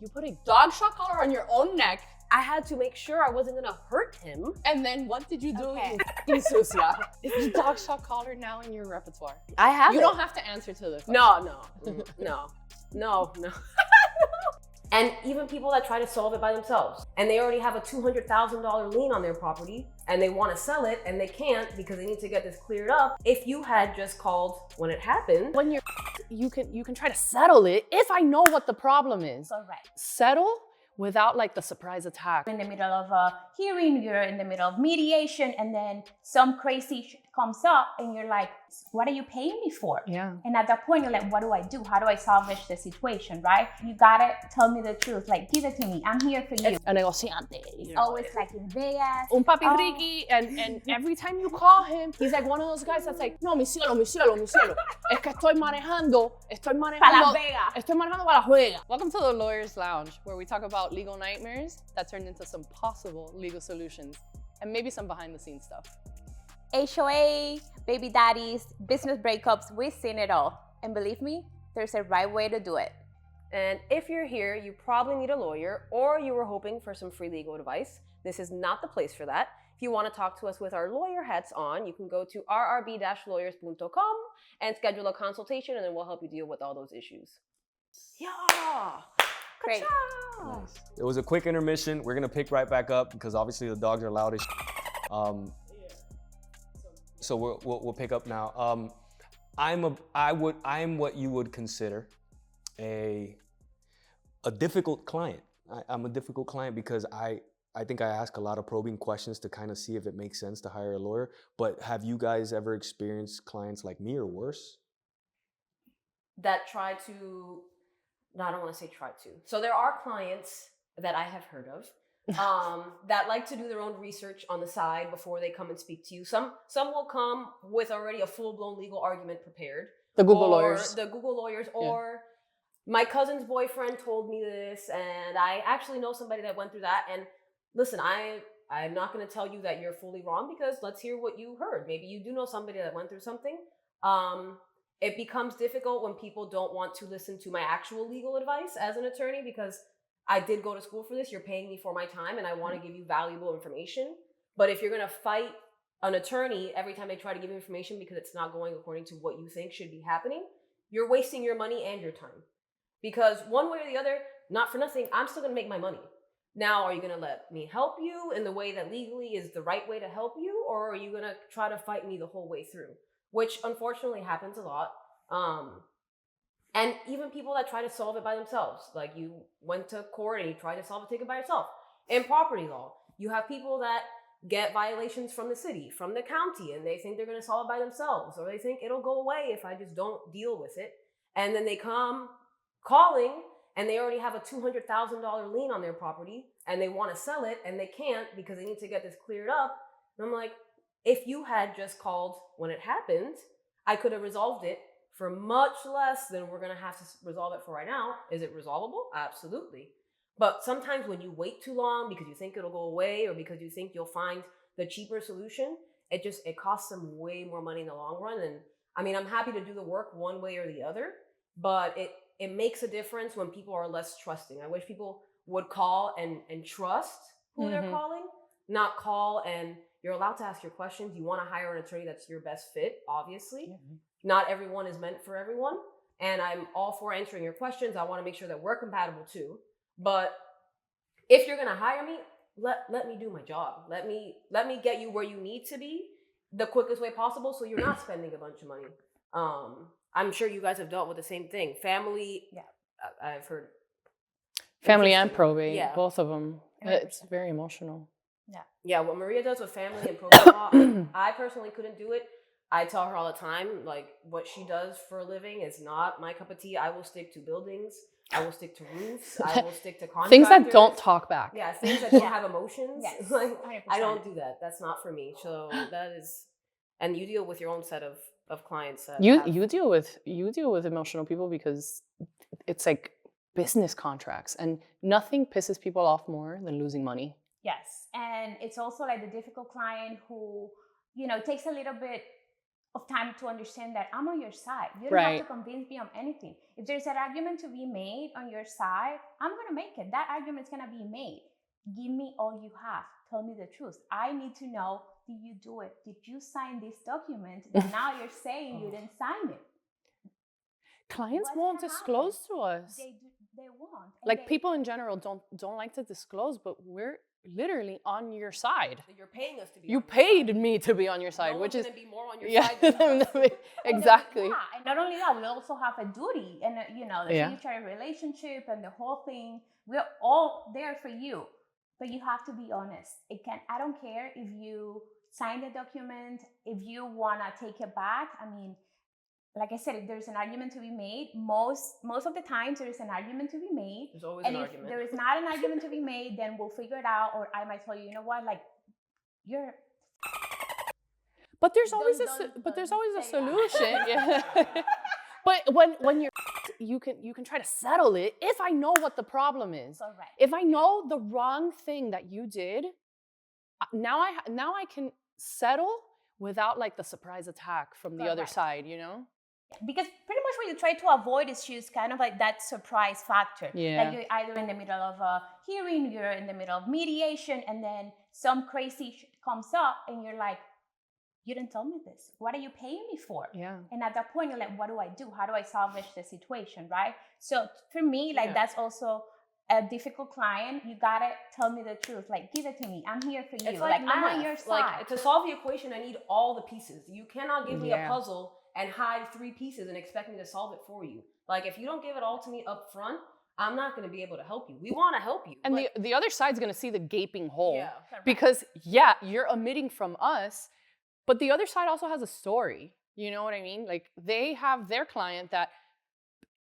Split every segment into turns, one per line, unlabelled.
You put a dog shock collar on your own neck. I had to make sure I wasn't gonna hurt him. And then what did you do?
Okay.
Is
the dog shock collar now in your repertoire?
I have
You
it.
don't have to answer to this.
No. And even people that try to solve it by themselves, and they already have a $200,000 lien on their property, and they want to sell it, and they can't because they need to get this cleared up. If you had just called when it happened,
When you can try to settle it if I know what the problem is.
Correct.
Settle without like the surprise attack.
In the middle of a hearing, you're in the middle of mediation, and then some crazy shit comes up, and you're like, what are you paying me for?
Yeah.
And at that point, you're like, what do I do? How do I salvage the situation, right? You gotta tell me the truth. Like, give it to me. I'm here for you.
A negociante.
It's always like in Vegas.
Un papi Ricky, and every time you call him, he's like one of those guys that's like, no, mi cielo. Es que estoy manejando
Pa' Las Vegas.
para Las Vegas. Welcome to the Lawyer's Lounge, where we talk about legal nightmares that turned into some possible legal solutions, and maybe some behind the scenes stuff.
HOA, baby daddies, business breakups, we've seen it all. And believe me, there's a right way to do it.
and if you're here, you probably need a lawyer, or you were hoping for some free legal advice. This is not the place for that. If you want to talk to us with our lawyer hats on, you can go to rrb-lawyers.com and schedule a consultation, and then we'll help you deal with all those issues. Yeah.
Great.
Ka-chow.
Nice. It was a quick intermission. We're gonna pick right back up because obviously the dogs are loud as so we'll pick up now. I'm what you would consider a difficult client. I'm a difficult client because I think I ask a lot of probing questions to kind of see if it makes sense to hire a lawyer. But have you guys ever experienced clients like me or worse?
That try to, no, I don't want to say try to. So there are clients that I have heard of that like to do their own research on the side before they come and speak to you. Some will come with already a full-blown legal argument prepared.
The Google
or
lawyers.
The Google lawyers, or my cousin's boyfriend told me this, and I actually know somebody that went through that. And listen, I'm not going to tell you that you're fully wrong, because let's hear what you heard. Maybe you do know somebody that went through something. It becomes difficult when people don't want to listen to my actual legal advice as an attorney, because I did go to school for this. You're paying me for my time, and I want to give you valuable information. But if you're going to fight an attorney every time they try to give you information because it's not going according to what you think should be happening, you're wasting your money and your time. Because one way or the other, not for nothing, I'm still going to make my money. Now, are you going to let me help you in the way that legally is the right way to help you? Or are you going to try to fight me the whole way through? Which unfortunately happens a lot. And even people that try to solve it by themselves. Like, you went to court and you tried to solve a ticket by yourself. In property law, you have people that get violations from the city, from the county, and they think they're going to solve it by themselves, or they think it'll go away if I just don't deal with it. And then they come calling, and they already have a $200,000 lien on their property, and they want to sell it, and they can't because they need to get this cleared up. And I'm like, if you had just called when it happened, I could have resolved it for much less than we're going to have to resolve it for right now. Is it resolvable? Absolutely. But sometimes when you wait too long because you think it'll go away, or because you think you'll find the cheaper solution, it costs them way more money in the long run. And I mean, I'm happy to do the work one way or the other, but it makes a difference when people are less trusting. I wish people would call and trust who they're calling, not call and you're allowed to ask your questions. You want to hire an attorney that's your best fit, obviously. Not everyone is meant for everyone. And I'm all for answering your questions. I want to make sure that we're compatible too. But if you're going to hire me, let me do my job. Let me get you where you need to be the quickest way possible, so you're not spending a bunch of money. I'm sure you guys have dealt with the same thing. Family, I've heard.
Family and probate,
both
of them. It's very emotional.
Yeah, what Maria does with family and probate law, I personally couldn't do it. I tell her all the time, like, what she does for a living is not my cup of tea. I will stick to buildings. I will stick to roofs. I will stick to contractors.
Things that don't talk back.
Yeah, things that don't have emotions.
Yes,
Like,
100%.
I don't do that. That's not for me. So that is, and you deal with your own set of clients. That
You deal with emotional people because it's like business contracts, and nothing pisses people off more than losing money.
Yes. And it's also like the difficult client who, takes a little bit of time to understand that I'm on your side. You don't have
Right.
to convince me of anything. If there's an argument to be made on your side, I'm going to make it. That argument's going to be made. Give me all you have. Tell me the truth. I need to know, did you do it? Did you sign this document that now you're saying you didn't sign it?
Clients
What's
won't
gonna
disclose to us.
They won't. And
Like
they-
people in general don't like to disclose, but we're literally on your side.
You're paying us to be.
You
on your
paid
side.
me to be on your side,
No
which
one's
is
gonna be more on your
yeah,
side than us.
And
exactly.
yeah, and not only that, we also have a duty, and the
Yeah.
fiduciary relationship and the whole thing. We're all there for you, but you have to be honest. I don't care if you sign the document, if you wanna take it back. I mean, like I said, if there's an argument to be made, most of the times there is an argument to be made.
There's always
And
an
if
argument.
there is not an argument to be made, then we'll figure it out. Or I might tell you, you know what, like you're.
But there's always
Don't say
a
that.
solution. Yeah. But when you can try to settle it if I know what the problem is.
Correct.
If I know the wrong thing that you did, now I can settle without like the surprise attack from the other
Correct.
side, you know?
Because pretty much what you try to avoid is just kind of like that surprise factor.
Yeah.
Like you're either in the middle of a hearing, you're in the middle of mediation, and then some crazy shit comes up, and you're like, you didn't tell me this. What are you paying me for?
Yeah.
And at that point, you're like, what do I do? How do I salvage the situation, right? So for me, like that's also a difficult client. You gotta tell me the truth. Like, give it to me. I'm here for you.
It's like
I'm on
math.
your side.
Like to solve the equation, I need all the pieces. You cannot give me a
Yeah.
puzzle and hide 3 pieces and expect me to solve it for you. Like if you don't give it all to me up front, I'm not going to be able to help you. We want to help you.
And
but
the other side's gonna see the gaping hole.
yeah,
Because you're omitting from us, but the other side also has a story. You know what I mean? Like they have their client that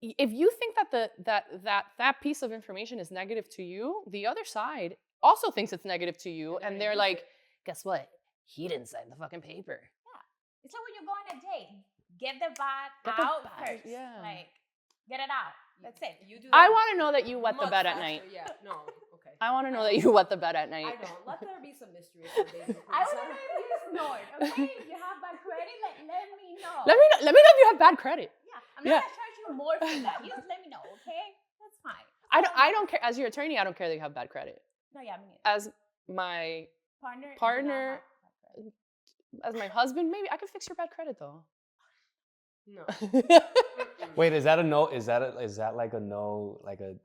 if you think that that piece of information is negative to you, the other side also thinks it's negative to you, and they're like, guess what? He didn't sign the fucking paper.
It's like when you go on a date. Get the bad
Get the
out
bad,
first.
yeah.
Like, get it out. That's it.
You do
I
that
want to know that you wet the
much
bed at
faster.
night.
Yeah, no, okay.
I want to know that you wet the bed at night.
I don't. Let there be some mystery. For baby,
I
please.
want to know if you snored, okay? If you have bad credit, let me know.
Let me know if you have bad credit.
Yeah, I'm
Yeah.
not gonna charge you more for that. You just let me know, okay? That's fine.
I don't care. As your attorney, I don't care that you have bad credit.
No, yeah, me neither.
As my
Partner.
as my husband, maybe I can fix your bad credit though.
No.
Wait, is that a no? Is that like a no? Like a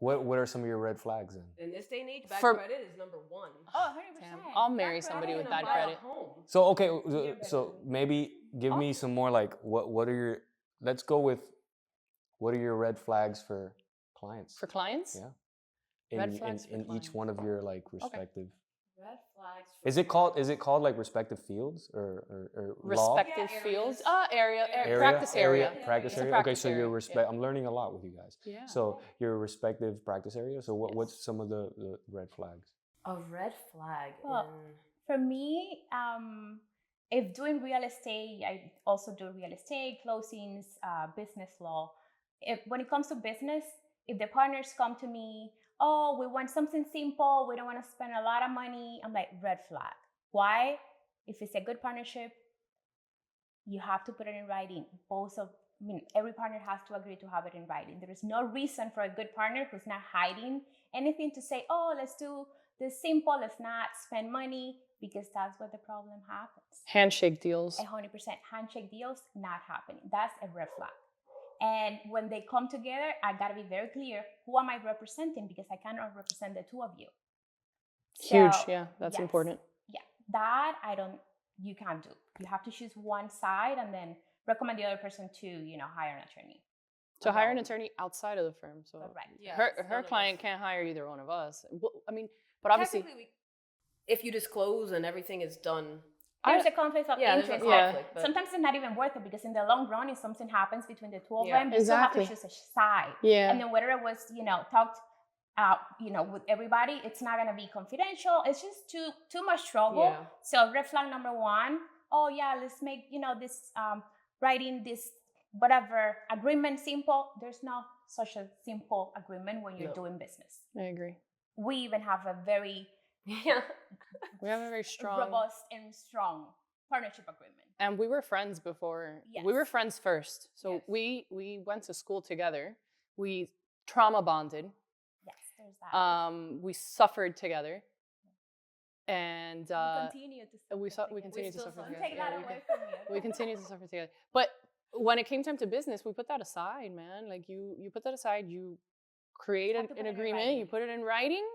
what are some of your red flags then?
In this day and age, bad
For-
credit is number 1.
Oh, 100%.
Damn, I'll marry somebody with bad
Buy a
credit.
home.
So okay, so maybe give me some more like what are your? Let's go with what are your red flags for clients?
For clients?
Yeah.
Red flags for
in each
clients.
one of your like respective.
Red flags.
Is it called like respective fields or law?
Respective
Yeah,
fields.
areas.
Practice area.
Practice
It's a
area.
practice
Okay, so
area,
you're I'm learning a lot with you guys.
Yeah.
So your respective practice area. So what's some of the red flags?
A red flag.
Well, For me, if doing real estate, I also do real estate, closings, business law. When it comes to business, if the partners come to me, oh, we want something simple, we don't want to spend a lot of money, I'm like, red flag. Why? If it's a good partnership, you have to put it in writing. Every partner has to agree to have it in writing. There is no reason for a good partner who's not hiding anything to say, oh, let's do this simple, let's not spend money, because that's where the problem happens.
Handshake deals.
100% handshake deals, not happening. That's a red flag. And when they come together, I gotta be very clear, who am I representing? Because I cannot represent the two of you.
Huge,
So,
yeah, that's
yes.
important.
Yeah, that you can't do. You have to choose one side and then recommend the other person to, hire an attorney.
To hire an attorney outside of the firm. So
Correct.
Yeah,
her
it's none of
client
us.
can't hire either one of us. Well, I mean, but obviously,
Technically, if you disclose and everything is done,
There's a conflict of
there's a
interest.
conflict, but
Sometimes it's not even worth it, because in the long run, if something happens between the two of
Yeah.
them, you still have to
Exactly.
choose a side.
yeah.
And then whether it was, talked out, with everybody, it's not gonna be confidential. It's just too much trouble.
Yeah.
So red flag number 1, oh yeah, let's make, this writing this whatever agreement simple. There's no such a simple agreement when you're
No.
doing business.
I agree.
We even have a very
yeah.
We have a very strong.
robust and strong partnership agreement.
And we were friends before.
Yes.
We were friends first. So
Yes.
we went to school together. We trauma bonded.
Yes, there's that.
We suffered together. And
we continue to suffer
we
together.
continue to
still
suffer
suffer.
together.
Take
Yeah,
that away from you.
we continue to suffer together. But when it came time to business, we put that aside, man. Like you put that aside. You create
Have to put
an
it in
agreement.
writing.
You put it in writing.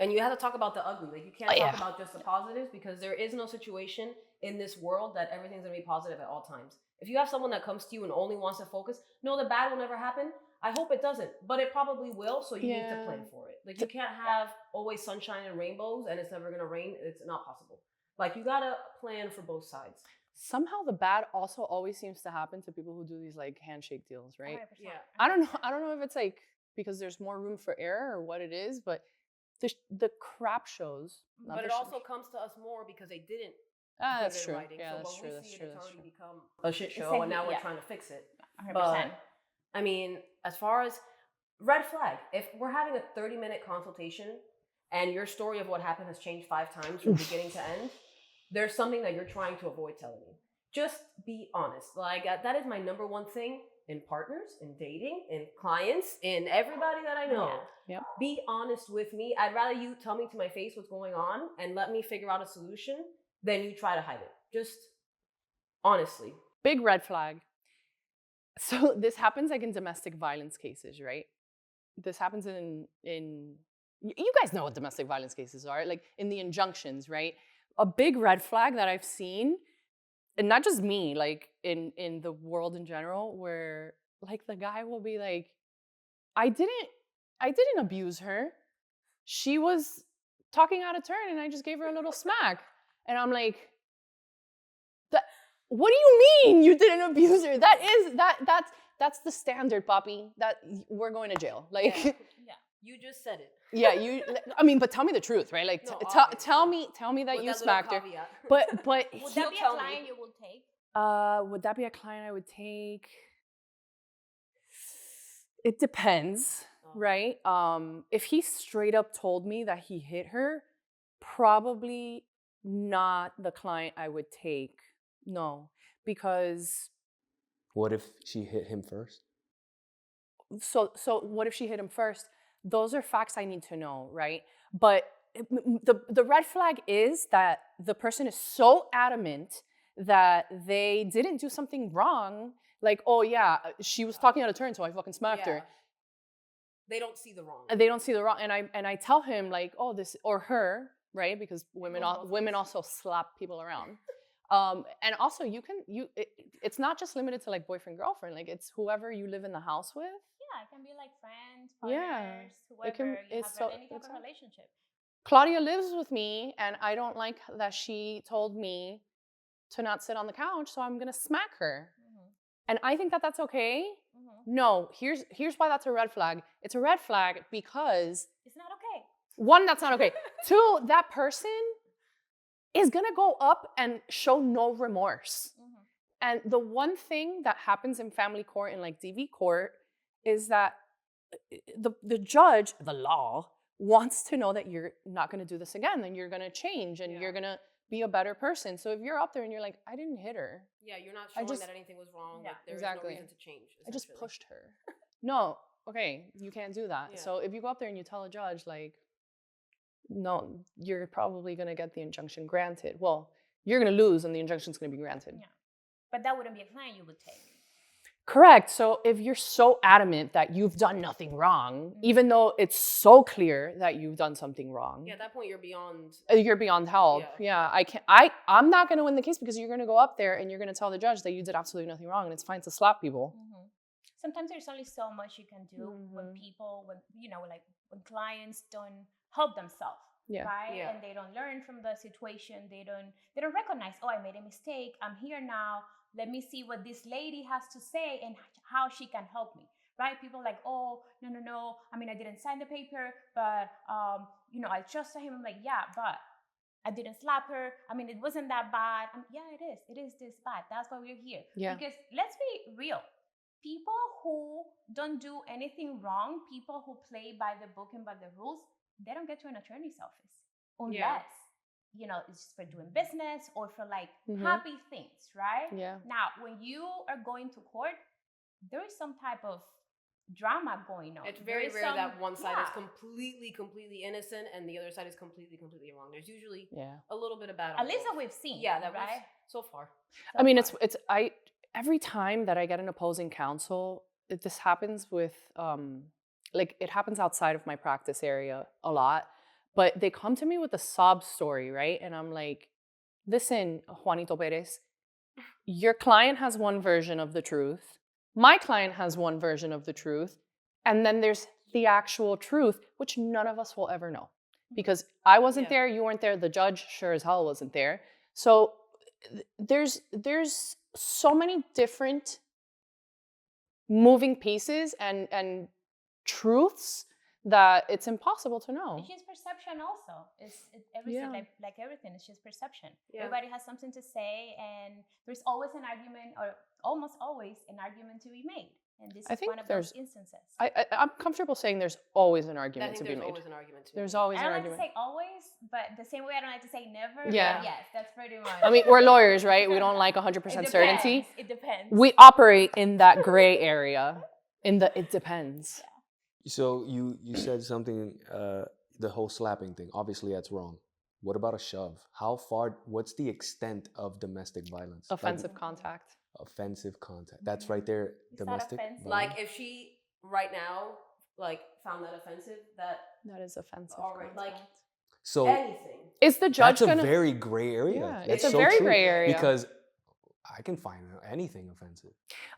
And you have to talk about the ugly. Like, you can't
Oh,
talk
yeah.
about just the positives, because there is no situation in this world that everything's going to be positive at all times. If you have someone that comes to you and only wants to focus, no, the bad will never happen. I hope it doesn't, but it probably will. So you need to plan for it. Like, you can't have always sunshine and rainbows and it's never going to rain. It's not possible. Like, you got to plan for both sides.
Somehow the bad also always seems to happen to people who do these like handshake deals, right?
100%.
Yeah.
I don't know if it's like because there's more room for error or what it is, but the crap shows. not
But
the
it
sh-
also comes to us more because they didn't
Ah,
put
that's
it in
true.
writing.
Yeah,
So
that's
when
true.
we
That's
see
true.
it, it's
That's
already
true.
become a shit show,
like,
and now we're
yeah.
trying to fix it.
100%.
But I mean, as far as red flag, if we're having a 30-minute consultation and your story of what happened has changed 5 times from beginning to end, there's something that you're trying to avoid telling me. Just be honest. Like, that is my number one thing in partners, in dating, in clients, in everybody that I know.
Yeah.
Be honest with me. I'd rather you tell me to my face what's going on and let me figure out a solution than you try to hide it. Just honestly.
Big red flag. So this happens like in domestic violence cases, right? This happens in you guys know what domestic violence cases are, like in the injunctions, right? A big red flag that I've seen, and not just me, like in the world in general, where like the guy will be like, I didn't abuse her. She was talking out of turn and I just gave her a little smack. And I'm like, what do you mean you didn't abuse her? That's the standard, Poppy. That we're going to jail. Like,
Yeah. You just said it.
yeah, I mean, but tell me the truth, right? Like,
No,
tell me that
With
you
that little
smacked her.
caveat.
But
Would
He'll
that be a
tell me.
client you will take?
would that be a client I would take? It depends, right? If he straight up told me that he hit her, probably not the client I would take. No, because
What if she hit him first?
so what if she hit him first? Those are facts I need to know, right? But the red flag is that the person is so adamant that they didn't do something wrong. Like, oh yeah, she was talking out of turn, so I fucking smacked her.
They don't see the wrong.
They don't see the wrong, and I tell him like, oh, this or her, right? Because women also slap people around. And also it's not just limited to like boyfriend girlfriend. Like, it's whoever you live in the house with.
Yeah, it can be like friends,
Yeah,
partners, whoever you have any type of relationship.
Claudia lives with me, and I don't like that she told me to not sit on the couch, so I'm gonna smack her.
Mm-hmm.
And I think that that's okay.
Mm-hmm.
No, here's why that's a red flag. It's a red flag because
It's not okay.
1, that's not okay. 2, that person is gonna go up and show no remorse.
Mm-hmm.
And the one thing that happens in family court and like DV court is that the judge, the law, wants to know that you're not going to do this again, and you're going to change, and you're going to be a better person. So if you're up there and you're like, I didn't hit her.
Yeah, you're not showing that anything was wrong.
Yeah,
like, there's
exactly.
no reason to change.
I just pushed her. No, okay, you can't do that.
Yeah.
So if you go up there and you tell a judge, like, no, you're probably going to get the injunction granted. Well, you're going to lose, and the injunction's going to be granted.
Yeah. But that wouldn't be a client you would take.
Correct. So if you're so adamant that you've done nothing wrong, even though it's so clear that you've done something wrong,
at that point you're beyond.
You're beyond help. Yeah, I can't. I'm not going to win the case because you're going to go up there and you're going to tell the judge that you did absolutely nothing wrong, and it's fine to slap people.
Mm-hmm. Sometimes there's only so much you can do when people, when clients don't help themselves.
Yeah.
Right?
Yeah.
And they don't learn from the situation. They don't recognize, oh, I made a mistake. I'm here now. Let me see what this lady has to say and how she can help me. Right? People like, oh, no. I mean, I didn't sign the paper, but I trusted him. I'm like, yeah, but I didn't slap her. I mean, it wasn't that bad. Yeah, it is. It is this bad. That's why we're here.
Yeah.
Because let's be real. People who don't do anything wrong, people who play by the book and by the rules, they don't get to an attorney's office unless it's just for doing business or for like
Mhm.
happy things, right?
Yeah.
Now, when you are going to court, there is some type of drama going on.
It's very
There is
rare that one side is
yeah.
completely innocent and the other side is completely wrong. There's usually
Yeah.
a little bit of bad.
At least that we've seen.
Yeah, that
right.
so far.
I mean, it's every time that I get an opposing counsel, this happens with like it happens outside of my practice area a lot, but they come to me with a sob story, right? And I'm like, listen, Juanito Perez, your client has one version of the truth. My client has one version of the truth. And then there's the actual truth, which none of us will ever know. Because I wasn't there, you weren't there, the judge sure as hell wasn't there. So there's so many different moving pieces and truths that it's impossible to know.
It's just perception also. It's everything, like everything, it's just perception.
Yeah.
Everybody has something to say, and there's always an argument, or almost always an argument to be made. And this is one of those instances.
I'm comfortable saying there's always an argument to be made.
There's always an argument.
There's always an
I don't
argument.
like to say always, but the same way I don't like to say never.
Yeah.
But yes, that's pretty much.
I mean, we're lawyers, right? We don't like 100% certainty.
It depends.
We operate in that gray area. It depends.
Yeah.
So you said something, the whole slapping thing. Obviously, that's wrong. What about a shove? How far? What's the extent of domestic violence?
Offensive contact.
Offensive contact. That's right there.
Is
Domestic.
that offensive?
Like if she right now found that offensive, that
is offensive.
already
contact.
So
anything.
Is the judge
that's
gonna?
a very gray area.
Yeah,
That's
it's a
so
very
true,
gray area
because I can find anything offensive.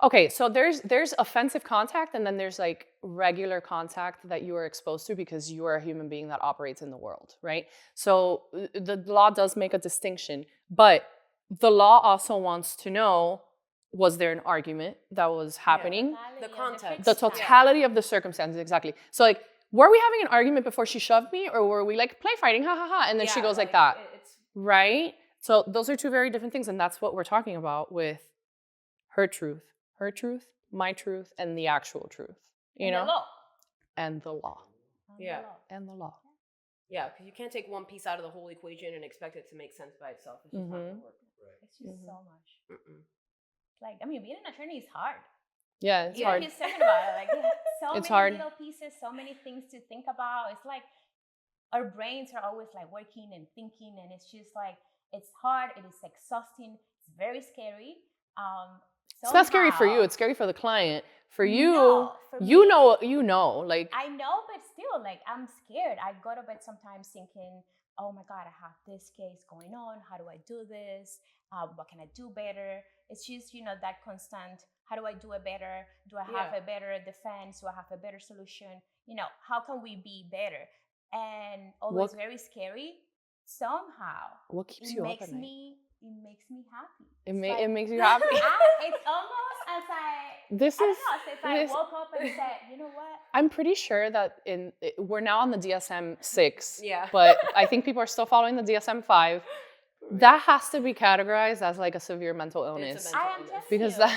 Okay, so there's offensive contact, and then there's like regular contact that you are exposed to because you are a human being that operates in the world, right? So the law does make a distinction, but the law also wants to know, was there an argument that was happening?
The context.
The totality of the circumstances, exactly. So like, were we having an argument before she shoved me, or were we like play fighting, ha ha ha, and then she goes like that, right? So those are two very different things, and that's what we're talking about with her truth, my truth, and the actual truth, you know?
The law.
And the law.
Yeah.
And the law.
Yeah, because you can't take one piece out of the whole equation and expect it to make sense by itself. It's just not going to work.
It's just so much. Like, I mean, being an attorney is hard.
Yeah, it's hard.
He's talking about it. Like, so
It's
many
hard.
little pieces, so many things to think about. It's like our brains are always like working and thinking, and it's just like, it's hard. It is exhausting. It's very scary.
It's not scary for you. It's scary for the client. For you,
No, for
you
me,
know, like.
I know, but still, like, I'm scared. I go to bed sometimes thinking, oh my God, I have this case going on. How do I do this? What can I do better? It's just, that constant, how do I do it better? Do I have a better defense? Do I have a better solution? How can we be better? And although it's very scary, somehow
What keeps you up at night?
It makes me happy.
It makes you happy.
It's almost as if I woke up and said, you know what?
I'm pretty sure that we're now on the DSM-6.
Yeah.
But I think people are still following the DSM-5. That has to be categorized as like a severe mental illness.
I am just
because
what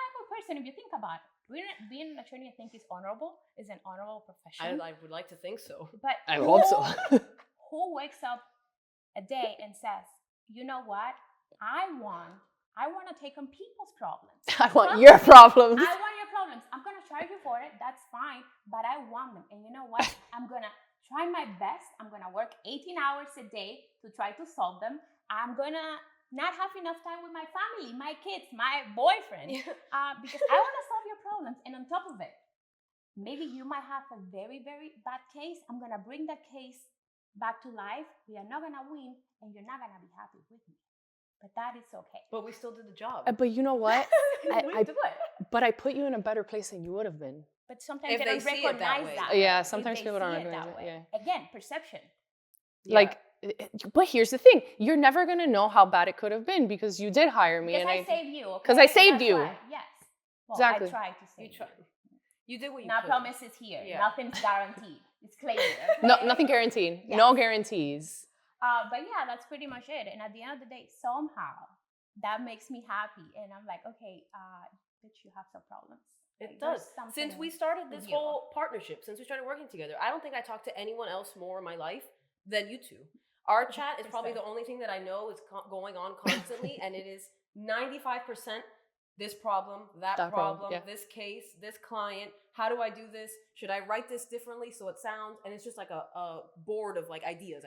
type of person, if you think about it, being an attorney, I think is honorable, is an honorable profession.
I would like to think so.
But
I hope so.
Who wakes up a day and says, you know what? I want to take on people's problems.
I want your problems.
I want your problems. I'm going to charge you for it. That's fine. But I want them. And you know what? I'm going to try my best. I'm going to work 18 hours a day to try to solve them. I'm going to not have enough time with my family, my kids, my boyfriend, because I want to solve your problems. And on top of it, maybe you might have a very, very bad case. I'm going to bring that case back to life. We are not going to win, and you're not going to be happy with me. But that is okay.
But we still did the job.
But you know what?
We do it.
But I put you in a better place than you would have been.
But sometimes
If
they don't
they see it that
recognize
way.
that.
Yeah, sometimes
If they
people don't
see it
recognize
that
it,
way.
yeah.
Again, perception.
Yeah.
Like, but here's the thing. You're never going to know how bad it could have been because you did hire me.
Because
and
I saved you.
Because I saved
That's
you.
why. Yes. Well,
Exactly.
I tried to save you.
You did what you
No
could.
promises here.
Yeah.
Nothing's guaranteed. It's clear.
No,
okay?
nothing guaranteed.
Yes.
No guarantees.
But yeah, that's pretty much it. And at the end of the day, somehow that makes me happy. And I'm like, okay, bitch, you have some problems.
It
Like,
does.
there's something
Since we started this
with you.
whole partnership, since we started working together, I don't think I talked to anyone else more in my life than you two. Our chat is probably the only thing that I know is going on constantly, and it is 95% this problem, that problem, this case, this client. How do I do this? Should I write this differently so it sounds? And it's just like a board of like ideas.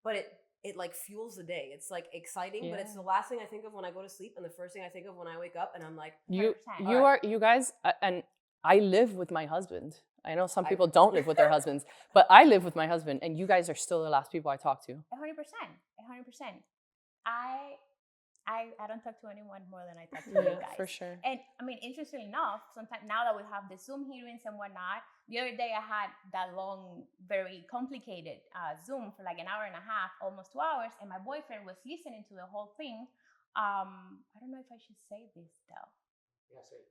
But it like fuels the day. It's like exciting, but it's the last thing I think of when I go to sleep, and the first thing I think of when I wake up. And I'm like,
you guys, and I live with my husband. I know some people don't live with their husbands, but I live with my husband, and you guys are still the last people I talk to.
100%. I don't talk to anyone more than I talk to you guys.
For sure.
And I mean, interestingly enough, sometimes now that we have the Zoom hearings and whatnot, the other day I had that long, very complicated Zoom for like an hour and a half, almost 2 hours, and my boyfriend was listening to the whole thing. I don't know if I should say this though.
Yeah, say it.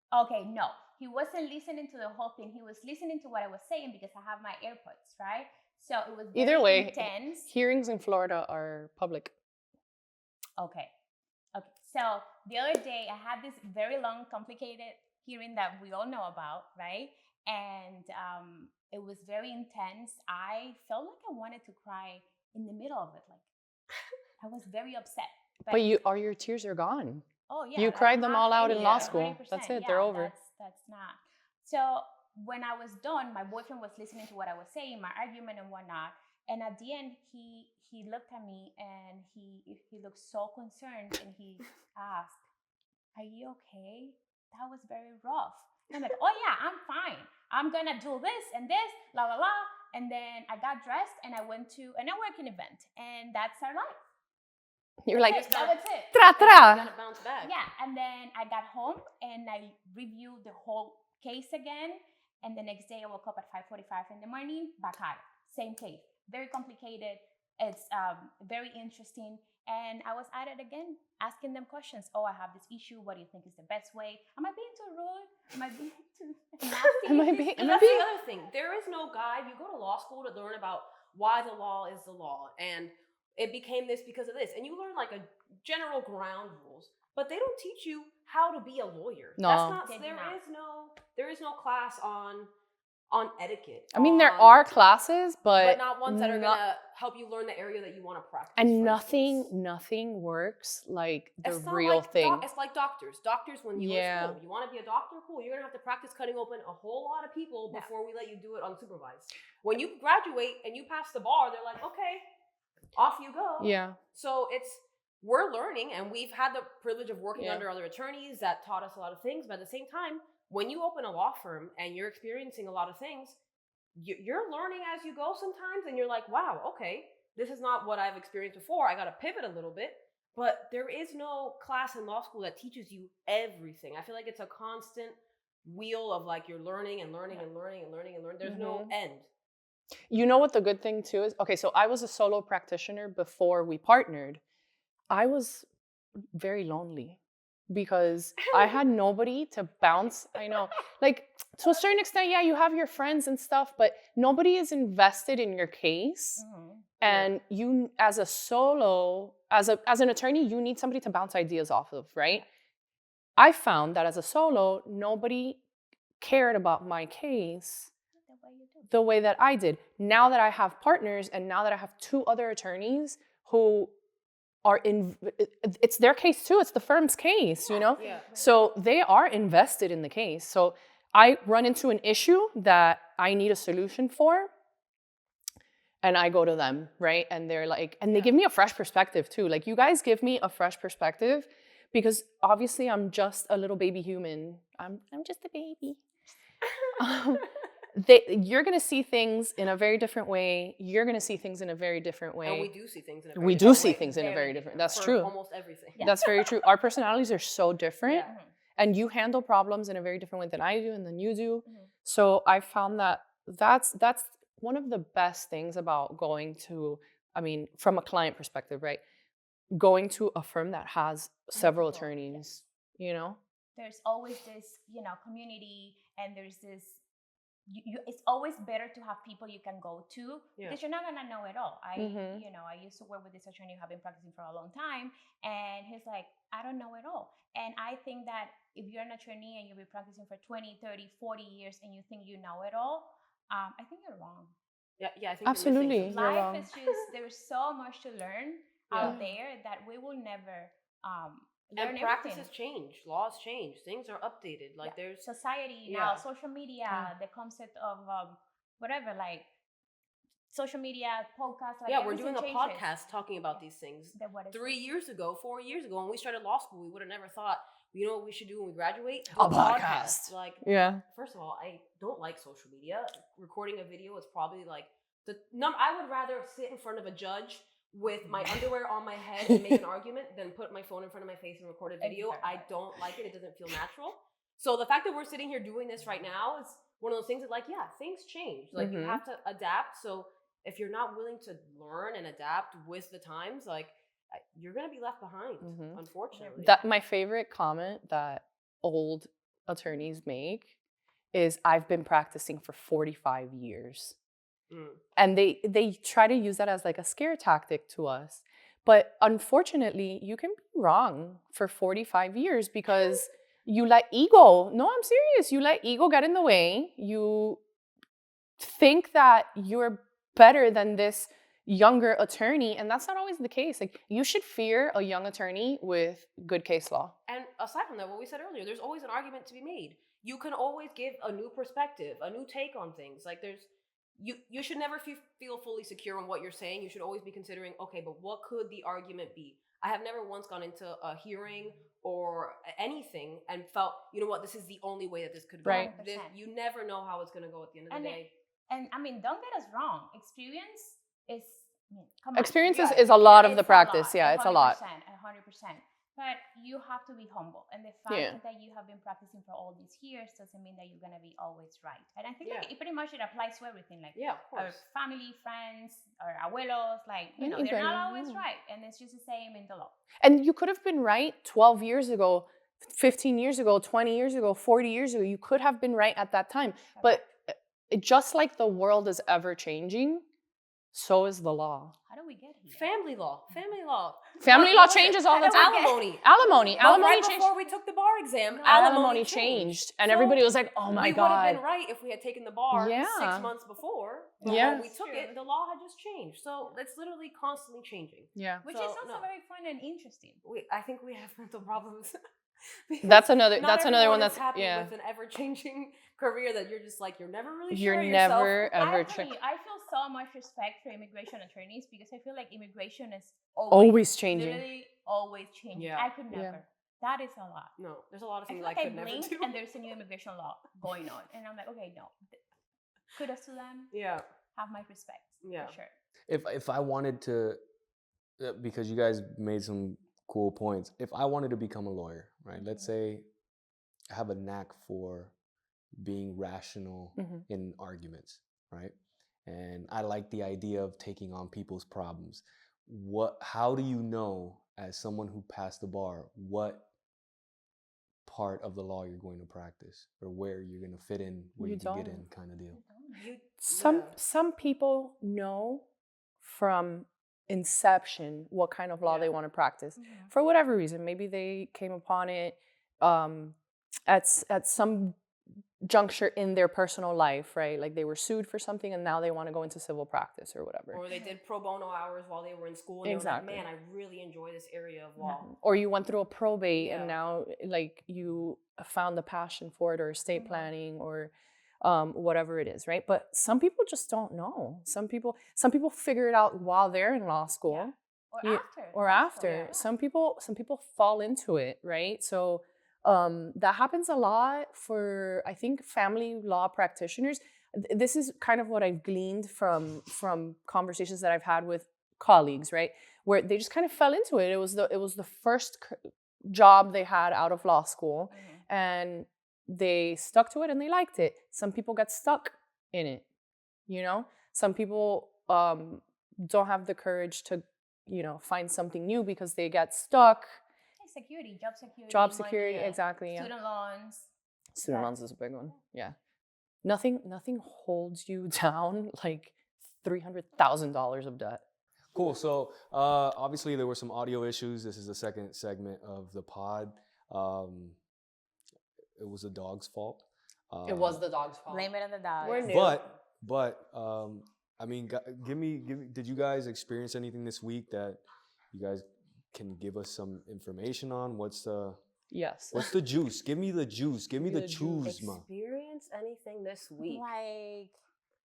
Okay, no, he wasn't listening to the whole thing. He was listening to what I was saying because I have my AirPods, right? So it was very
either way,
intense.
Hearings in Florida are public.
Okay. So the other day I had this very long, complicated hearing that we all know about, right? And it was very intense. I felt like I wanted to cry in the middle of it. Like I was very upset.
But your tears are gone.
Oh yeah.
You cried them all out in law school.
100%.
That's it. They're over.
That's not. So when I was done, my boyfriend was listening to what I was saying, my argument and whatnot. And at the end, he looked at me and he looked so concerned, and he asked, "Are you okay? That was very rough." And I'm like, "Oh yeah, I'm fine. I'm gonna do this and this, la la la." And then I got dressed and I went to a networking event, and that's our life.
You're like,
that was it.
Gotta bounce back.
Yeah, and then I got home and I reviewed the whole case again. And the next day I woke up at 5:45 in the morning, back at it. Same case. Very complicated. It's very interesting. And I was at it again, asking them questions. Oh, I have this issue. What do you think is the best way? Am I being too rude? Am I being too nasty?
That's the other thing. There is no guide. You go to law school to learn about why the law is the law. And it became this because of this. And you learn like a general ground rules. But they don't teach you how to be a lawyer.
No.
That's not, there is no class on etiquette.
I mean, there are classes, but
not ones that are gonna help you learn the area that you want to practice.
And nothing works like the real thing.
It's like doctors. Doctors, when you go to school, you want to be a doctor, cool. You're gonna have to practice cutting open a whole lot of people before we let you do it unsupervised. When you graduate and you pass the bar, they're like, okay, off you go.
Yeah.
So we're learning, and we've had the privilege of working under other attorneys that taught us a lot of things. But at the same time, when you open a law firm and you're experiencing a lot of things, you're learning as you go sometimes, and you're like, wow, okay, this is not what I've experienced before. I got to pivot a little bit. But there is no class in law school that teaches you everything. I feel like it's a constant wheel of like you're learning and learning and learning and learning and learning. There's no end.
You know what the good thing too is? Okay, so I was a solo practitioner before we partnered. I was very lonely because I had nobody to bounce. I know, like to a certain extent, yeah, you have your friends and stuff, but nobody is invested in your case. And you, as a solo, as an attorney, you need somebody to bounce ideas off of, right? I found that as a solo, nobody cared about my case the way that I did. Now that I have partners, and now that I have 2 other attorneys who are it's their case too. It's the firm's case, you know?
Yeah.
So they are invested in the case. So I run into an issue that I need a solution for, and I go to them, right? And they're like, and they give me a fresh perspective too. Like, you guys give me a fresh perspective because obviously I'm just a little baby human. I'm just a baby. You're going to see things in a very different way. You're going to see things in a very different way.
And we do see things in a very different way.
We do see things in a very different. That's true.
Almost everything.
Yeah.
That's very true. Our personalities are so different, and you handle problems in a very different way than I do, and than you do. So I found that that's one of the best things about going to, I mean, from a client perspective, right? Going to a firm that has several attorneys, you know?
There's always this, community, and there's this. It's always better to have people you can go to because you're not gonna know it all. I used to work with this attorney who have been practicing for a long time, and he's like, I don't know it all. And I think that if you're an attorney and you've been practicing for 20, 30, 40 years and you think you know it all, I think you're wrong.
Yeah, I think
Absolutely.
You're missing
You're
something.
wrong.
Life is just, there's so much to learn out there that we will never learn
And practices
everything.
change, laws change, things are updated. Like there's
Society
Yeah.
now, social media, the concept of whatever, like social media, podcasts, like
we're doing a
everything changes.
podcast talking about these things.
That what is
3 years ago, 4 years ago, when we started law school, we would have never thought, you know what we should do when we graduate? Do
A podcast.
Like,
Yeah.
first of all, I don't like social media. Recording a video is probably like I would rather sit in front of a judge with my underwear on my head and make an argument than put my phone in front of my face and record a video.
Exactly.
I don't like it. It doesn't feel natural. So the fact that we're sitting here doing this right now is one of those things that, like, yeah, things change. Like, you have to adapt. So if you're not willing to learn and adapt with the times, like, you're going to be left behind, unfortunately.
That my favorite comment that old attorneys make is, I've been practicing for 45 years. And they try to use that as like a scare tactic to us. But unfortunately, you can be wrong for 45 years because you let ego, no, I'm serious, you let ego get in the way. You think that you're better than this younger attorney, and that's not always the case. Like, you should fear a young attorney with good case law.
And aside from that, what we said earlier, there's always an argument to be made. You can always give a new perspective, a new take on things. Like, you should never feel fully secure in what you're saying. You should always be considering, okay, but what could the argument be? I have never once gone into a hearing or anything and felt, you know what, this is the only way that this could go.
Right.
You never know how it's going to go at the end of the day.
And I mean, don't get us wrong. Experience is, come on.
Experience is a lot of the practice. Yeah, it's a lot.
100%. But you have to be humble. And the fact that you have been practicing for all these years doesn't mean that you're going to be always right. And I think like, it pretty much applies to everything. Like,
of
our
course.
family, friends, our abuelos, like, you know, they're not always right. And it's just the same in the law.
And you could have been right 12 years ago, 15 years ago, 20 years ago, 40 years ago. You could have been right at that time. But just like the world is ever changing, so is the law.
How do we get here?
Family law.
Family law changes all the time. Alimony
Right
changed.
before we took the bar exam,
Alimony changed. And everybody was like, oh my God.
We would have been right if we had taken the bar 6 months before. But when we took it, the law had just changed. So it's literally constantly changing.
Yeah.
Which is also very fun and interesting.
I think we have mental problems.
That's another one that's
happy with an ever-changing career that you're just like, you're never really
you're
sure
never
yourself.
ever
I feel so much respect for immigration attorneys because I feel like immigration is
always changing.
Literally always changing.
Yeah.
I could never. That is a lot.
No, there's a lot of things
I
I could never do.
And there's a new immigration law going on, and I'm like, okay, no. Kudos to them.
Yeah.
Have my respect.
Yeah.
For sure.
If I wanted to, because you guys made some cool points. If I wanted to become a lawyer, right? Let's say I have a knack for being rational in arguments, right? And I like the idea of taking on people's problems. How do you know, as someone who passed the bar, what part of the law you're going to practice or where you're going to fit in, where you can get in, kind of deal?
Some people know from inception what kind of law they want to practice for whatever reason. Maybe they came upon it at some juncture in their personal life, right? Like they were sued for something and now they want to go into civil practice or whatever.
Or they did pro bono hours while they were in school and they were like, man, I really enjoy this area of law.
Or you went through a probate and now like you found the passion for it, or estate planning, or whatever it is, right? But some people just don't know. Some people figure it out while they're in law school, or after. Some people fall into it, right? So that happens a lot for, I think, family law practitioners. This is kind of what I've gleaned from conversations that I've had with colleagues, right? Where they just kind of fell into it. It was the first job they had out of law school, and they stuck to it and they liked it. Some people get stuck in it, you know? Some people don't have the courage to, find something new because they get stuck. Job security,
money,
exactly.
Student loans.
Student loans is a big one. Yeah. Nothing holds you down like $300,000 of debt.
Cool. So obviously there were some audio issues. This is the second segment of the pod. It was the dog's fault.
It was the dog's fault.
Blame it on the dog.
We're new.
But I mean, give me. Did you guys experience anything this week that you guys can give us some information on? What's the juice? Give me the juice. Give me the juice, ma.
Experience anything this week?
Like,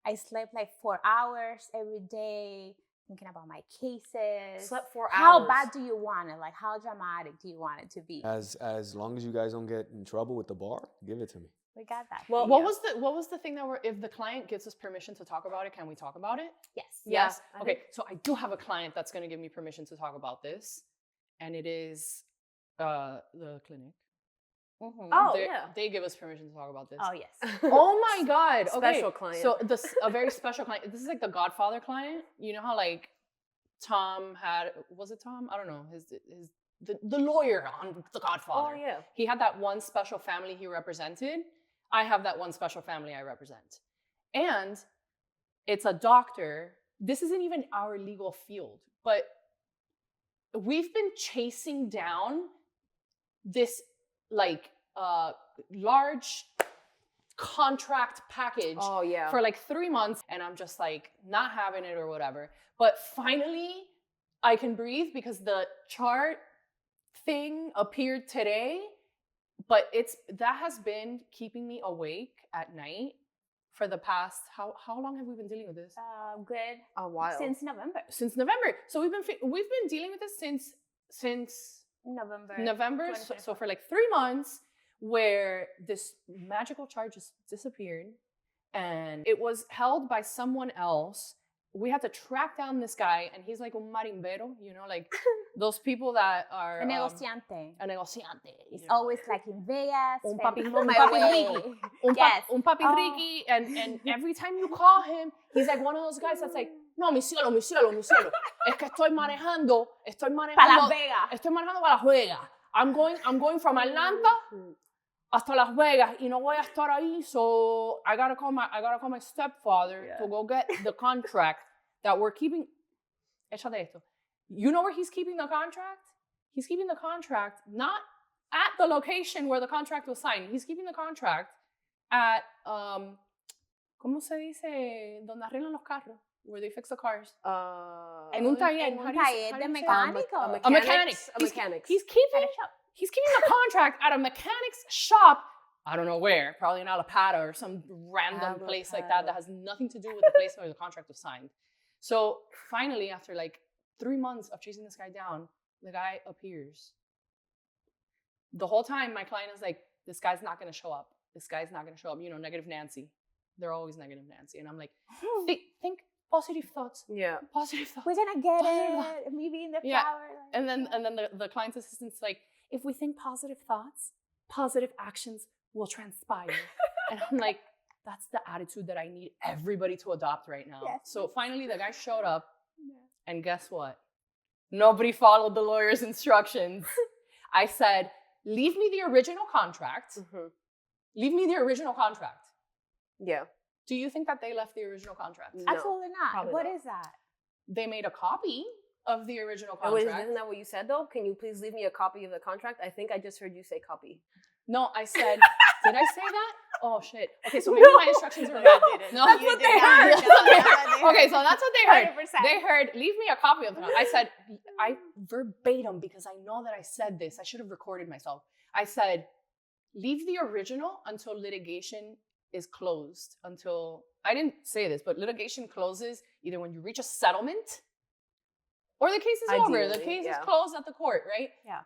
I slept like 4 hours every day, thinking about my cases.
Slept 4 hours.
How bad do you want it? Like, how dramatic do you want it to be?
As long as you guys don't get in trouble with the bar, give it to me.
We got that.
Well, what was the thing that if the client gives us permission to talk about it, can we talk about it?
Yes.
Yes. Okay. So I do have a client that's going to give me permission to talk about this, and it is the clinic.
Mm-hmm.
Oh,
they give us permission to talk about this.
Oh, yes.
Oh my God. Okay.
Special client.
So a very special client. This is like the Godfather client. You know how like Tom had, was it Tom? I don't know. The lawyer on The Godfather.
Oh, yeah.
He had that one special family he represented. I have that one special family I represent. And it's a doctor. This isn't even our legal field, but we've been chasing down this like large contract package for like 3 months, and I'm just like not having it or whatever. But finally I can breathe because the chart thing appeared today, but that has been keeping me awake at night for the past how long have we been dealing with this?
Good.
A while.
Since November.
Since November. So we've been dealing with this since November. So for like 3 months, where this magical chart just disappeared, and it was held by someone else. We had to track down this guy, and he's like un marimbero, you know, like those people that are
a negociante.
A negociante.
He's always like in Vegas.
Un papi riqui. And every time you call him, he's like one of those guys that's like, no, mi cielo. Es que estoy manejando
para Las Vegas.
Estoy manejando para Las Vegas. I'm going from Atlanta hasta Las Vegas, y no voy a estar ahí, so I gotta call my stepfather to go get the contract that we're keeping. Échate esto. You know where he's keeping the contract? He's keeping the contract not at the location where the contract was signed. He's keeping the contract at ¿cómo se dice? Donde arreglan los carros, where they fix the cars.
En un taller de mecánico.
A mechanic. He's keeping the contract at a mechanic's shop. I don't know where, probably in Alapata or some random place like that has nothing to do with the place where the contract was signed. So finally, after like 3 months of chasing this guy down, the guy appears. The whole time, my client is like, this guy's not going to show up. You know, negative Nancy. They're always negative Nancy. And I'm like, think positive thoughts.
Yeah.
Positive thoughts.
We're going to get it. Maybe in the flower.
And then the client's assistant's like, if we think positive thoughts, positive actions will transpire. And I'm like, that's the attitude that I need everybody to adopt right now. Yes. So finally the guy showed up, and guess what? Nobody followed the lawyer's instructions. I said, leave me the original contract. Mm-hmm. Leave me the original contract.
Yeah.
Do you think that they left the original contract?
No, absolutely not. What is that?
They made a copy of the original contract.
Wait, isn't that what you said though? Can you please leave me a copy of the contract? I think I just heard you say copy.
No, I said, did I say that? Oh shit. Okay, so maybe my instructions were bad.
No, that's what they heard.
Okay, so that's what they heard. 100%. They heard, leave me a copy of the contract. I said, I verbatim, because I know that I said this. I should have recorded myself. I said, leave the original until litigation is closed. I didn't say this, but litigation closes either when you reach a settlement or the case is over. The case is closed at the court, right?
Yeah.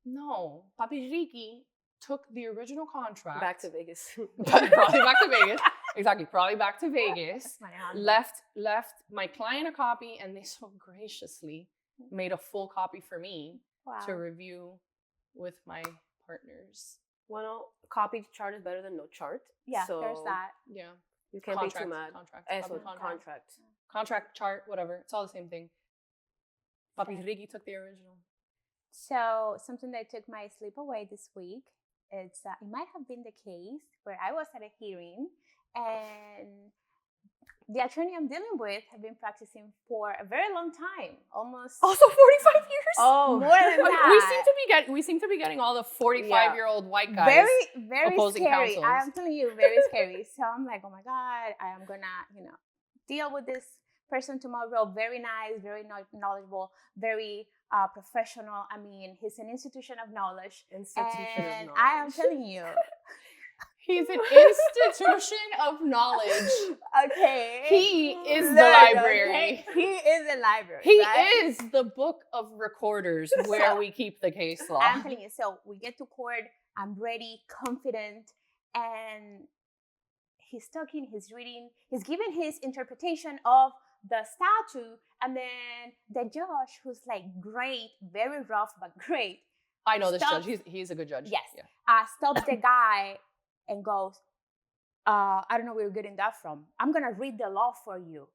No. Papi Ricky took the original contract.
Back to Vegas.
Probably back to Vegas. Exactly. Probably back to Vegas. Left my client a copy, and they so graciously made a full copy for me to review with my partners.
Well, copy chart is better than no chart.
Yeah,
so
there's that.
Yeah.
You can't be too mad.
Contract, chart, whatever. It's all the same thing. Papi Ricky took the original.
So something that took my sleep away this week, it might have been the case where I was at a hearing, and the attorney I'm dealing with have been practicing for a very long time, almost
also 45 years.
Oh, more than that.
We seem to be getting all the 45-year-old white guys.
Very
opposing
scary.
counsels.
I'm telling you, very scary. So I'm like, oh my God, I am gonna, deal with this person tomorrow. Very nice, very knowledgeable, very professional. I mean, he's an institution of knowledge. And I am telling you.
He's an institution of knowledge.
Okay.
He is the library.
Okay. He is the library.
He
right?
is the book of recorders where we keep the case law.
I'm telling you. So we get to court. I'm ready, confident, and he's talking, he's reading, he's giving his interpretation of the statute, and then the judge, who's like great, very rough, but great.
I know this judge. He's a good judge.
Yes.
Yeah.
Stops the guy and goes, I don't know where you're getting that from. I'm going to read the law for you.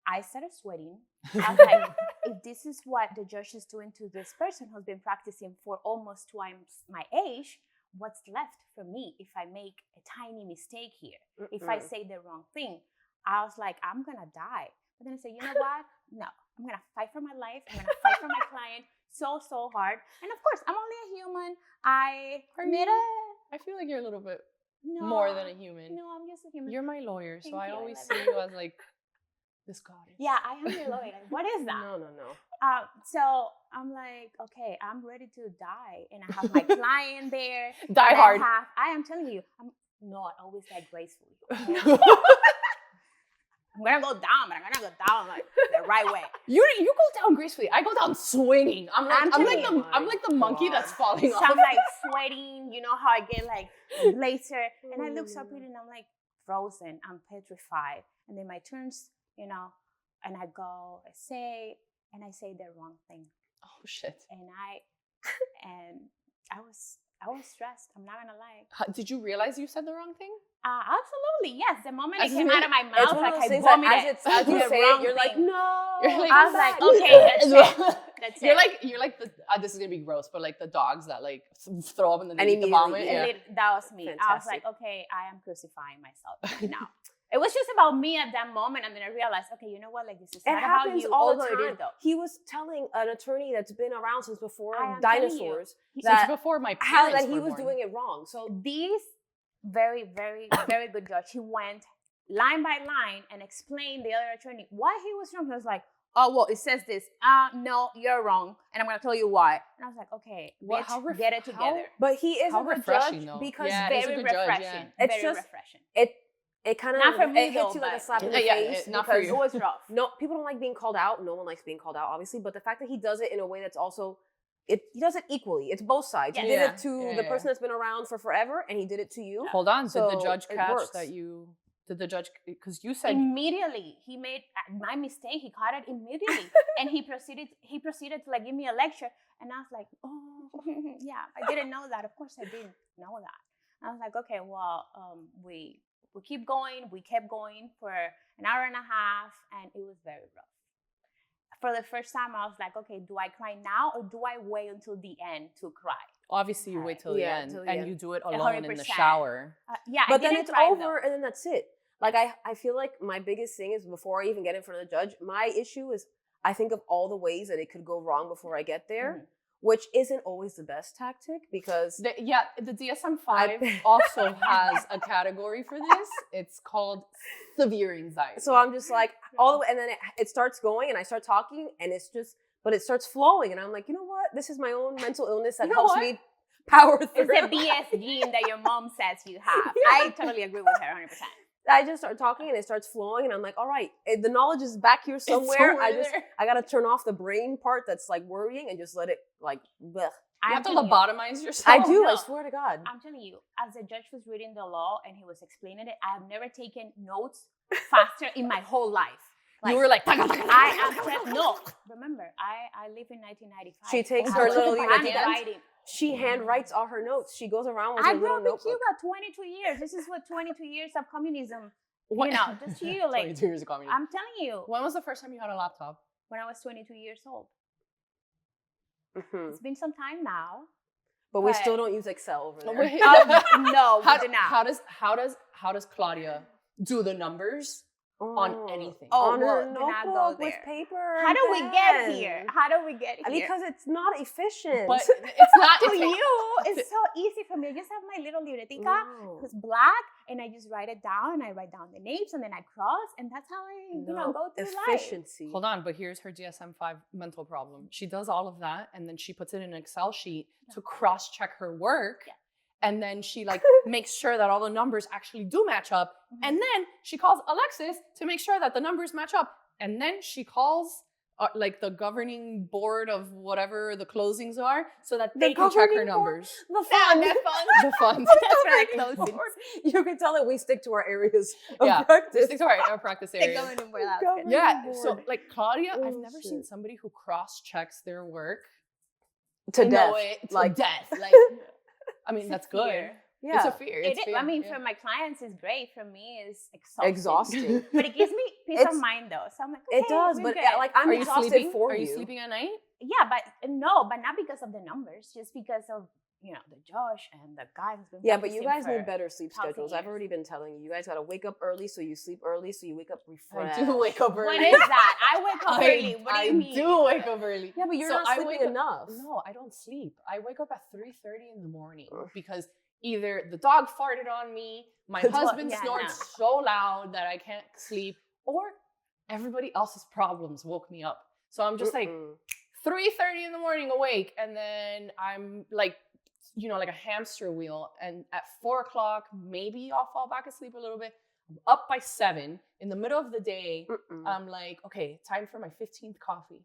I started sweating. I was like, if this is what the judge is doing to this person who's been practicing for almost twice my age, what's left for me if I make a tiny mistake here? If I say the wrong thing? I was like, I'm going to die. But then I said, you know what? No, I'm going to fight for my life. I'm going to fight for my client so hard. And of course, I'm only a human. I
feel like you're a little bit
no,
more than a human.
No, I'm just a human.
You're my lawyer, so I always
love
see you as like this goddess.
Yeah, I am your lawyer. What is that?
No.
So I'm like, okay, I'm ready to die. And I have my client there.
Die hard.
I am telling you, I'm not always like gracefully. I'm gonna go down, but I'm gonna go down like the right way.
You go down gracefully. I go down swinging. I'm like the monkey that's falling off.
So I'm like sweating. You know how I get like laser, and I look so pretty, and I'm like frozen. I'm petrified. And then my turns, you know, and I go, I say the wrong thing.
Oh shit!
And I was stressed. I'm not gonna lie.
Did you realize you said the wrong thing?
Absolutely, yes. The moment it came out of my mouth, like I
vomited.
vomited.
As you say it, you're like, no.
You're like,
I was like, okay, that's it. That's it.
You're like the. This is gonna be gross, but like the dogs that like throw up and then they
And
eat the vomit.
yeah.
That was me.
Fantastic.
I was like, okay, I am crucifying myself now. It was just about me at that moment, and then I realized, okay, you know what? Like, this is not about you.
all the
although
time.
it is, though.
He was telling an attorney that's been around since before
I am
dinosaurs
Since before my parents
that he
were
was
born.
doing it wrong. So
These very, very, very good judge. He went line by line and explained the other attorney why he was wrong. He was like, oh, well, it says this. No, you're wrong. And I'm going to tell you why. And I was like, okay, bitch, get it together.
but he is
How
a good
refreshing,
judge
though.
because
Yeah, he's a
very
good judge,
refreshing.
yeah.
It's
Very
just-
refreshing.
it kind of
Not for me,
it hits
though,
you like a
but-
slap in the
Yeah,
face.
not for
because
you.
It was rough.
No, people don't like being called out. No one likes being called out, obviously. But the fact that he does it in a way that's also, he does it equally. It's both sides. He did
Yeah.
it to
Yeah,
the
yeah.
person that's been around for forever, and he did it to you.
Hold on.
So
did the judge
it
catch
works.
that you? Did the judge? Because you said
Immediately, he made my mistake. He caught it immediately, and he proceeded to like give me a lecture. And I was like, oh, yeah, I didn't know that. Of course, I didn't know that. I was like, okay, well, we keep going. We kept going for an hour and a half, and it was very rough. For the first time, I was like, okay, do I cry now or do I wait until the end to cry?
obviously you wait till the
Yeah,
end
till the
and
end.
you do it alone in the
100%.
shower.
Yeah,
But
I
then
didn't
it's
cry,
over,
though.
and then that's it. Like I feel like my biggest thing is before I even get in front of the judge, my issue is I think of all the ways that it could go wrong before I get there, which isn't always the best tactic because
The DSM-5 also has a category for this. It's called severe anxiety.
so I'm just like all the way, and then it starts going, and I start talking, and but it starts flowing, and I'm like, you know what? This is my own mental illness that
You know
helps
what?
me power through.
It's the BS gene that your mom says you have. I totally agree with her 100%.
I just start talking, and it starts flowing, and I'm like, all right, the knowledge is back here somewhere. I gotta turn off the brain part that's like worrying and just let it like. Bleh.
You have to
telling you,
lobotomize yourself.
I do.
no.
I swear to God.
I'm telling you, as the judge was reading the law and he was explaining it, I have never taken notes faster in my whole life.
You were like,
I am no. Remember, I live in 1995.
She takes
I
her
was
little
handwriting.
She handwrites all her notes. She goes around with
I
her
grew
little
up in
notebook.
Cuba 22 years. This is what 22 years of communism.
What?
You know, just you like.
22 years of communism.
I'm telling you,
When was the first time you had a laptop?
when I was 22 years old.
Mhm.
It's been some time now.
But we
But-
still don't use Excel over there.
No, we do not.
How does Claudia do the numbers on anything.
Oh,
on
well,
her
do not go
notebook with
there.
paper.
How
and
do we get
pen.
here? How do we get here?
Because it's not efficient.
But it's not
To you, it's so easy for me. I just have my little libretica,
No.
it's black, and I just write it down. I wite down the names, and then I cross, and that's how I, go through life.
efficiency.
Hold on, but here's her DSM-5 mental problem. She does all of that, and then she puts it in an Excel sheet to cross-check her work.
Yeah.
And then she makes sure that all the numbers actually do match up. And then she calls Alexis to make sure that the numbers match up. And then she calls the governing board of whatever the closings are so that they can check her numbers.
The fund.
The funds.
That's right, closing.
You can tell that we stick to our areas of
Yeah.
practice.
Stick to our practice
The
area.
governing board, that's
Governing
good.
Yeah.
board.
So Claudia, I've
Oh,
never seen
shit.
somebody who cross-checks their work
To
in
death.
a way to
like
death. I mean, that's good.
Fear.
Yeah.
It's a fear.
It
It's
is.
fear.
I mean,
yeah.
for my clients, it's great. For me, it's exhausting.
Exhausting.
But it gives me peace
It's-
of mind, though. So I'm like,
It
okay,
does,
we're
but
good.
I'm
Are you
exhausted
sleeping?
for
Are
you.
you sleeping at night?
Yeah, but no, but not because of the numbers, just because of the Josh and the guy who's been
Yeah, but you
practicing
guys need
for
better sleep
1,000
schedules. I've
years.
already been telling you. You guys gotta wake up early so you sleep early so you wake up refreshed.
I do wake up early.
What is that? I wake up early. What do you mean?
I do wake up early.
Yeah, but you're
So
not
I
sleeping
wake up-
enough.
No, I don't sleep. I wake up at 3:30 in the morning
Ugh.
because either the dog farted on me, my
The dog-
husband
yeah,
snored
no.
so loud that I can't sleep, or everybody else's problems woke me up. So I'm just like
Mm-mm.
3:30 in the morning awake, and then I'm like a hamster wheel, and at 4:00 maybe I'll fall back asleep a little bit. I'm up by 7 in the middle of the day.
Mm-mm.
I'm like, okay, time for my 15th coffee.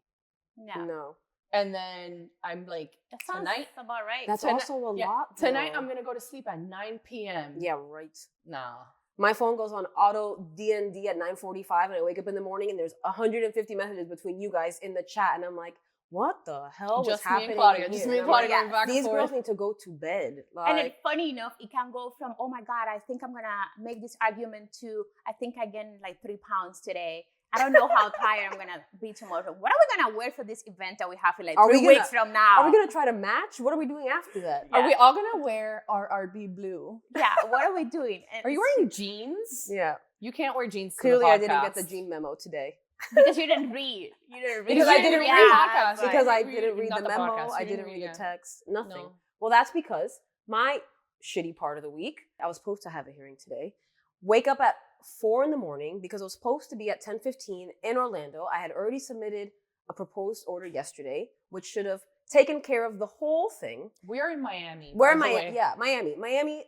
No.
No.
And then I'm like,
That sounds
tonight,
about right.
That's
Tonight-
also a
yeah,
lot.
tonight
though.
I'm gonna go to sleep at 9 p.m.
Yeah, right.
Nah.
My phone goes on auto DND at 9:45 and I wake up in the morning and there's 150 messages between you guys in the chat and I'm like, what the hell was
Just me
happening
and Claudia.
in
Just
here?
me
And
and
I'm like,
Claudia going back and
these girls
forth.
need to go to bed.
And
Like,
it's funny enough, it can go from, oh my God, I think I'm going to make this argument to, I think I gained like 3 pounds today. I don't know how tired I'm going to be tomorrow. What are we going to wear for this event that we have in like
Are we
3
gonna-
weeks from now?
are we gonna try to match? What are we doing after that?
Yeah.
Are we all gonna wear our RB blue?
Yeah, what are we doing? And
Are you
it's-
wearing jeans?
Yeah.
You can't wear jeans.
Clearly,
to the
I didn't get the
podcast.
gene memo today.
Because you didn't read. You didn't read.
Because I didn't
read
read
the podcast.
but-
Because I
we-
didn't read
not
the
the
memo.
podcast.
I
We
didn't
didn't
read the
read-
text. Nothing.
No.
Well, that's because my shitty part of the week, I was supposed to have a hearing today. Wake up at 4 in the morning because it was supposed to be at 10:15 in Orlando. I had already submitted a proposed order yesterday, which should have taken care of the whole thing.
We are in Miami.
Where
by
am
the
I?
way.
Yeah, Miami. Miami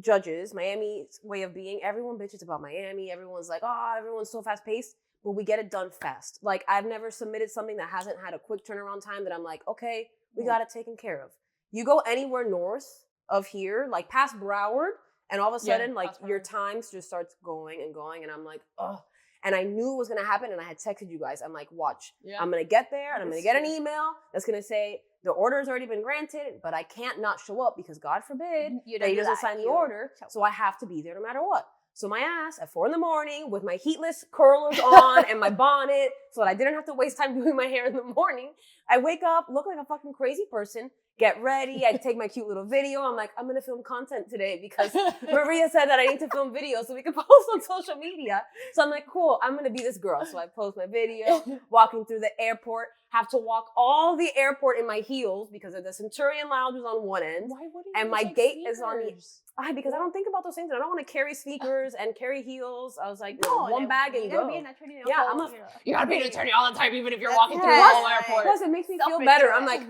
judges, Miami's way of being. Everyone bitches about Miami. Everyone's like, oh, everyone's so fast paced, but we get it done fast. Like, I've never submitted something that hasn't had a quick turnaround time that I'm like, okay, we got it taken care of. You go anywhere north of here, like past Broward, and all of a
Yeah,
sudden, like
past
your
Broward.
times just starts going and going, and I'm like, oh. And I knew it was gonna happen, and I had texted you guys. I'm like, watch,
Yeah.
I'm gonna get there, and I'm gonna
That's
get an
true.
email that's gonna say the order has already been granted, but I can't not show up because God forbid
You
that he
do
doesn't
that.
sign the
You-
order, so I have to be there no matter what. So my ass at 4 in the morning with my heatless curlers on and my bonnet, so that I didn't have to waste time doing my hair in the morning. I wake up, look like a fucking crazy person, get ready, I take my cute little video. I'm like, I'm gonna film content today because Maria said that I need to film videos so we can post on social media. So I'm like, cool, I'm gonna be this girl. So I post my video, walking through the airport, have to walk all the airport in my heels because of the Centurion Lounge is on one end.
Why wouldn't
And
you
my
take
gate is on the
sneakers?
Because I don't think about those things. And I don't want to carry sneakers and carry heels. I was like,
No,
one
like,
bag
you
and
gotta
go.
be an attorney the
Yeah,
whole,
I'm a-
You gotta be an attorney all the time, even if you're
That's-
walking through the
Yes.
whole airport.
Plus, it makes me feel
Self-assured.
better. I'm like,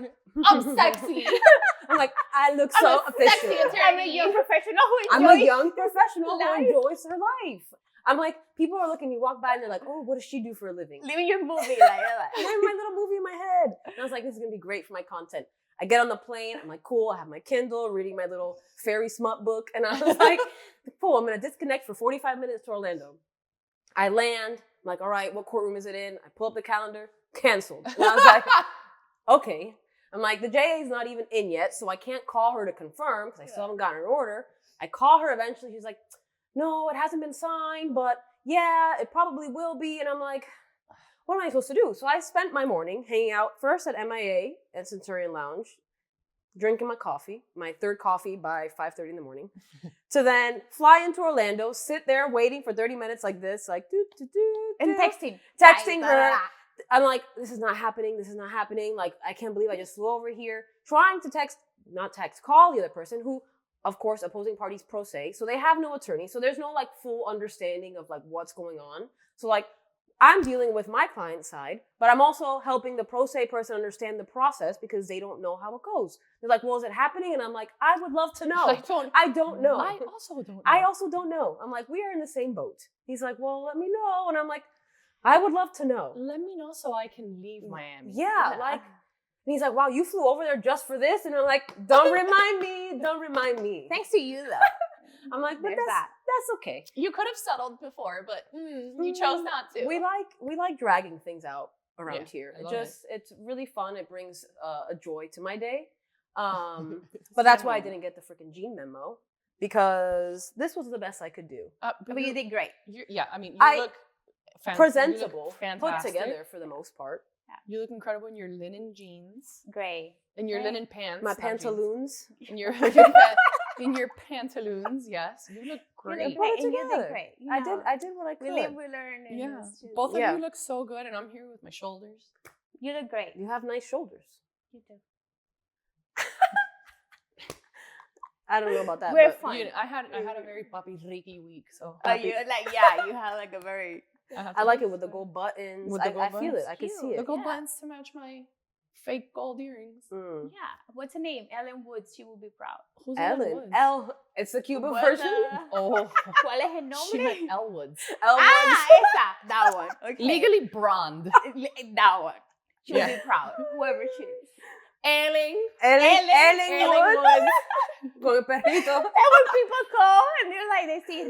I'm sexy.
I'm like, I look
I'm
so
a sexy
efficient.
attorney.
I'm a young professional who
I'm a
enjoys
young professional who
life.
enjoys her life. I'm like, people are looking at me walk by and they're like, oh, what does she do for a living?
living your movie. Like,
I have my little movie in my head. And I was like, this is going to be great for my content. I get on the plane. I'm like, cool. I have my Kindle, reading my little fairy smut book. And I was like, cool. I'm going to disconnect for 45 minutes to Orlando. I land. I'm like, all right, what courtroom is it in? I pull up the calendar. Canceled. And I was like, okay. I'm like, the JA is not even in yet, so I can't call her to confirm because I still haven't gotten an order. I call her eventually. She's like, no, it hasn't been signed, but yeah, it probably will be. And I'm like, what am I supposed to do? So I spent my morning hanging out first at MIA and Centurion Lounge, drinking my coffee, my third coffee by 5:30 in the morning, to then fly into Orlando, sit there waiting for 30 minutes like this, like
And texting.
her. I'm like, this is not happening. This is not happening. Like, I can't believe I just flew over here trying to call the other person who, of course, opposing parties pro se. So they have no attorney. So there's no like full understanding of like what's going on. So like, I'm dealing with my client side, but I'm also helping the pro se person understand the process because they don't know how it goes. They're like, well, is it happening? And I'm like, I would love to know. I don't know.
I also don't know.
I also don't know. I'm like, we are in the same boat. He's like, well, let me know. And I'm like, I would love to know.
Let me know so I can leave Miami.
Yeah, like, and he's like, wow, you flew over there just for this? And I'm like, don't remind me. Don't remind me.
Thanks to you, though.
I'm like, but that's okay.
You could have settled before, but you chose not to.
We like dragging things out around here. It's really fun. It brings a joy to my day. But that's why I didn't get the freaking Gene memo, because this was the best I could do.
But you did great.
You look
presentable,
you look
put together for the most part.
Yeah.
You look incredible in your linen jeans.
Great.
In your linen pants.
My pantaloons.
In your pantaloons, yes. You look great.
You did great.
I did what I could.
We live, we learn.
Yeah. Both of you look so good, and I'm here with my shoulders.
You look great.
You have nice shoulders.
You do.
I don't know about that.
We're
but
fun.
I had a very Papi Ricky week, so.
You have like a very.
I like it with the gold buttons. I feel it. I can see it.
The gold buttons to match my fake gold earrings.
Yeah. What's her name? Ellen Woods. She will be proud.
Who's
Ellen?
Woods?
It's the Cuban version.
Oh.
¿Cuál es el nombre?
She meant Elle Woods.
Esa. That one. Okay.
Legally blonde.
That one. She will be proud. Whoever she is.
Ellen Woods. Con el perrito.
And when people call and they're like, they see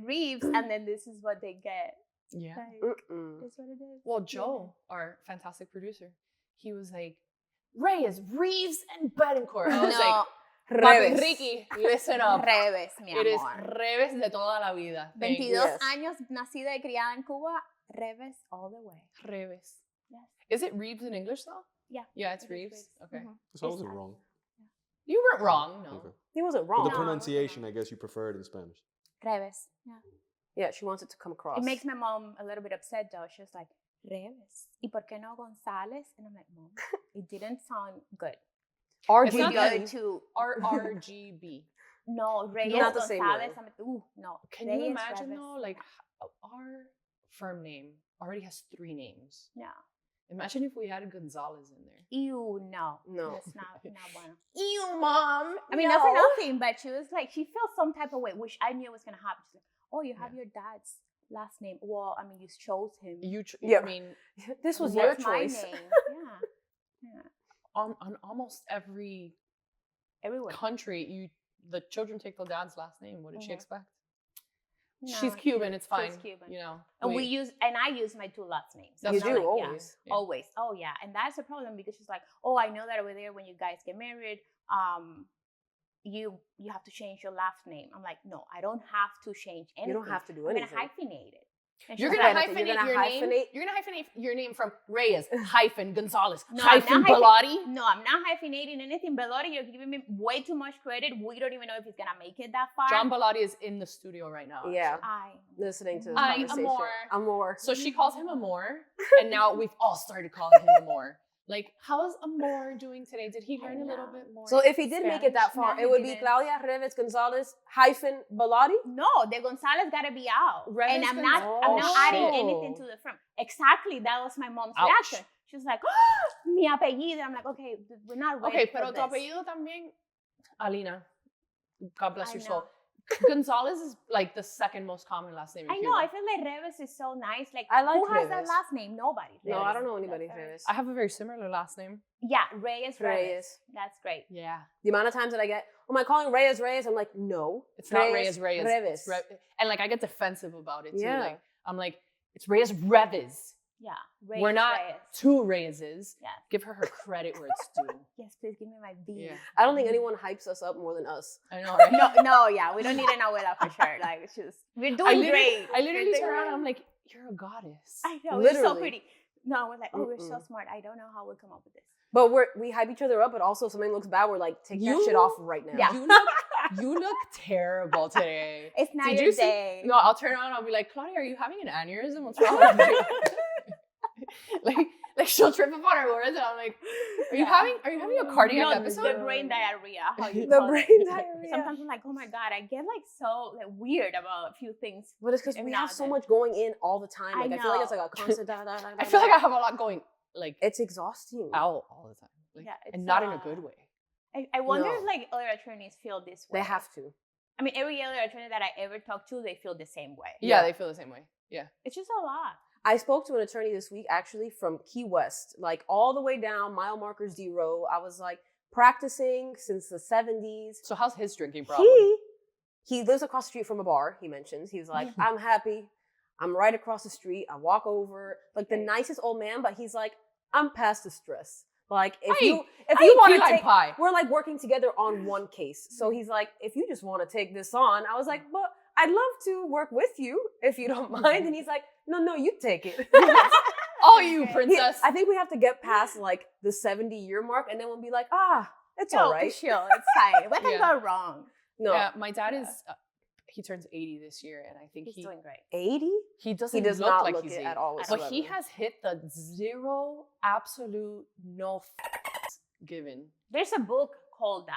Reves, and then this is what they get.
Yeah.
That's what it is.
Well, Joe, our fantastic producer, he was like, Reyes, Reves, and Betancourt. I was like, Papi Ricky, listen up.
Reves, mi amor.
It is Reves de toda la vida.
22 años, nacida y criada en Cuba, Reves all the way.
Reves.
Yes.
Is it Reves in English though?
Yeah.
Yeah, it's Reves. Okay.
So I wasn't wrong.
You weren't wrong, no.
Okay.
He wasn't wrong.
But the pronunciation, I guess you prefer it in Spanish.
Reves. Yeah.
Yeah, she wants it to come across.
It makes my mom a little bit upset though. She was like, Reves. ¿Y por qué no González? And I'm like, Mom, it didn't sound good.
RGB.
RRGB.
No, Reyes,
not the same
González.
way.
I'm like, no.
Can
Reyes,
you imagine
Reves.
though, like our firm name already has 3 names.
No.
Imagine if we had Gonzalez in there.
Ew, no.
No.
That's not bueno.
Ew, Mom.
I mean, not for nothing, but she was like, she felt some type of way, which I knew was going to happen. She's like, oh, you have your dad's last name. Well, I mean, you chose him.
I mean,
this was your
That's my
choice.
name. Yeah.
on almost every
Everywhere.
country, the children take the dad's last name. What did she expect?
No,
She's Cuban. It's fine.
She's Cuban.
You know.
And I use my 2 last names.
That's
You
Not
do,
like,
always.
Yeah, always. Oh, yeah. And that's a problem because she's like, oh, I know that over there when you guys get married, you have to change your last name. I'm like, no, I don't have to change anything.
You don't have to do
I'm
anything.
going to hyphenate it. And
You're
she's
gonna
like,
hyphenate your name. You're gonna hyphenate your name from Reyes hyphen Gonzalez
No,
hyphen
I'm not
Bellotti.
No, I'm not hyphenating anything. Bellotti, you're giving me way too much credit. We don't even know if he's gonna make it that far.
John Bellotti is in the studio right now.
Yeah.
actually.
Listening to this
Ay,
conversation. Amor.
So she calls him Amor, and now we've all started calling him Amor. Like, how is Amor doing today? Did he learn a little bit more?
So if he did make it that far,
No,
it would
he
be
didn't.
Claudia Reves Gonzalez hyphen Bellotti.
No, the Gonzalez gotta be out.
Reves
And I'm
Gonzalez.
not adding
Oh.
anything to the front. Exactly, that was my mom's
Ouch.
reaction. She was like, oh, mi apellido. I'm like, okay, we're not ready
okay,
for
pero tu
this.
apellido también, Alina. God bless
I
your
know.
soul. Gonzalez is like the second most common last name in
I know,
Cuba.
I feel like Reves is so nice. Like,
I like
who has that
Reves.
last name? Nobody.
No,
Reves.
I don't know anybody
That's
Reves.
I have a very similar last name.
Yeah, Reyes.
Reyes.
That's great.
Yeah.
The amount of times that I get, am I calling Reyes? I'm like, no.
It's not Reyes.
Reves.
It's and like I get defensive about it too.
Yeah.
Like I'm like, it's Reyes Reves.
Yeah, Reyes.
We're not
Reyes.
2 Reyes.
Yeah.
Give her credit where it's due.
Yes, please give me my B.
Yeah.
I don't think anyone hypes us up more than us.
I know, right?
No, yeah, we don't need an abuela for sure. Like, it's just, we're doing great.
I literally
We're
turn around
doing
and I'm like, you're a goddess.
I know, it's so
Literally.
pretty. No, we're like, oh, we're so
Mm-mm.
smart. I don't know how we come up with this.
But we hype each other up, but also if something looks bad, we're like, take that shit off right now.
Yeah.
You look terrible today.
It's not
Did
your
you see?
day.
No, I'll turn around and I'll be like, Claudia, are you having an aneurysm? What's wrong with you? like she'll trip up on her words, and I'm like, are you having a cardiac episode?
The brain diarrhea. How you
The
call
brain
it.
diarrhea.
Sometimes I'm like, oh my God, I get like so like, weird about a few things.
But it's because we have so much going in all the time. Like I feel like it's like a constant.
I feel like I have a lot going. Like
it's exhausting.
Out all the time. Like,
Yeah, it's,
and not in a good way.
I wonder
No.
if like other attorneys feel this way.
They have to.
I mean, every other attorney that I ever talked to, they feel the same way.
Yeah, they feel the same way. Yeah.
It's just a lot.
I spoke to an attorney this week, actually, from Key West, like all the way down, mile marker 0. I was like practicing since the 70s.
So how's his drinking problem?
He lives across the street from a bar, he mentions. He was like, I'm happy. I'm right across the street. I walk over, like the nicest old man, but he's like, I'm past the stress. Like if you want to take,
pie.
we're like working together on one case. So he's like, if you just want to take this on, I was like, but I'd love to work with you if you don't mind. And he's like, no, you take it.
Oh, you princess.
I think we have to get past like the 70-year mark, and then we'll be like, it's all right.
Chill, it's fine. What can go wrong?
No,
yeah, my dad is. He turns 80 this year, and I think
He's doing great.
80.
He doesn't.
He does
look
not
like
look
he's
it
80.
at all.
But
Whatsoever.
he has hit the zero absolute no given.
There's a book called that.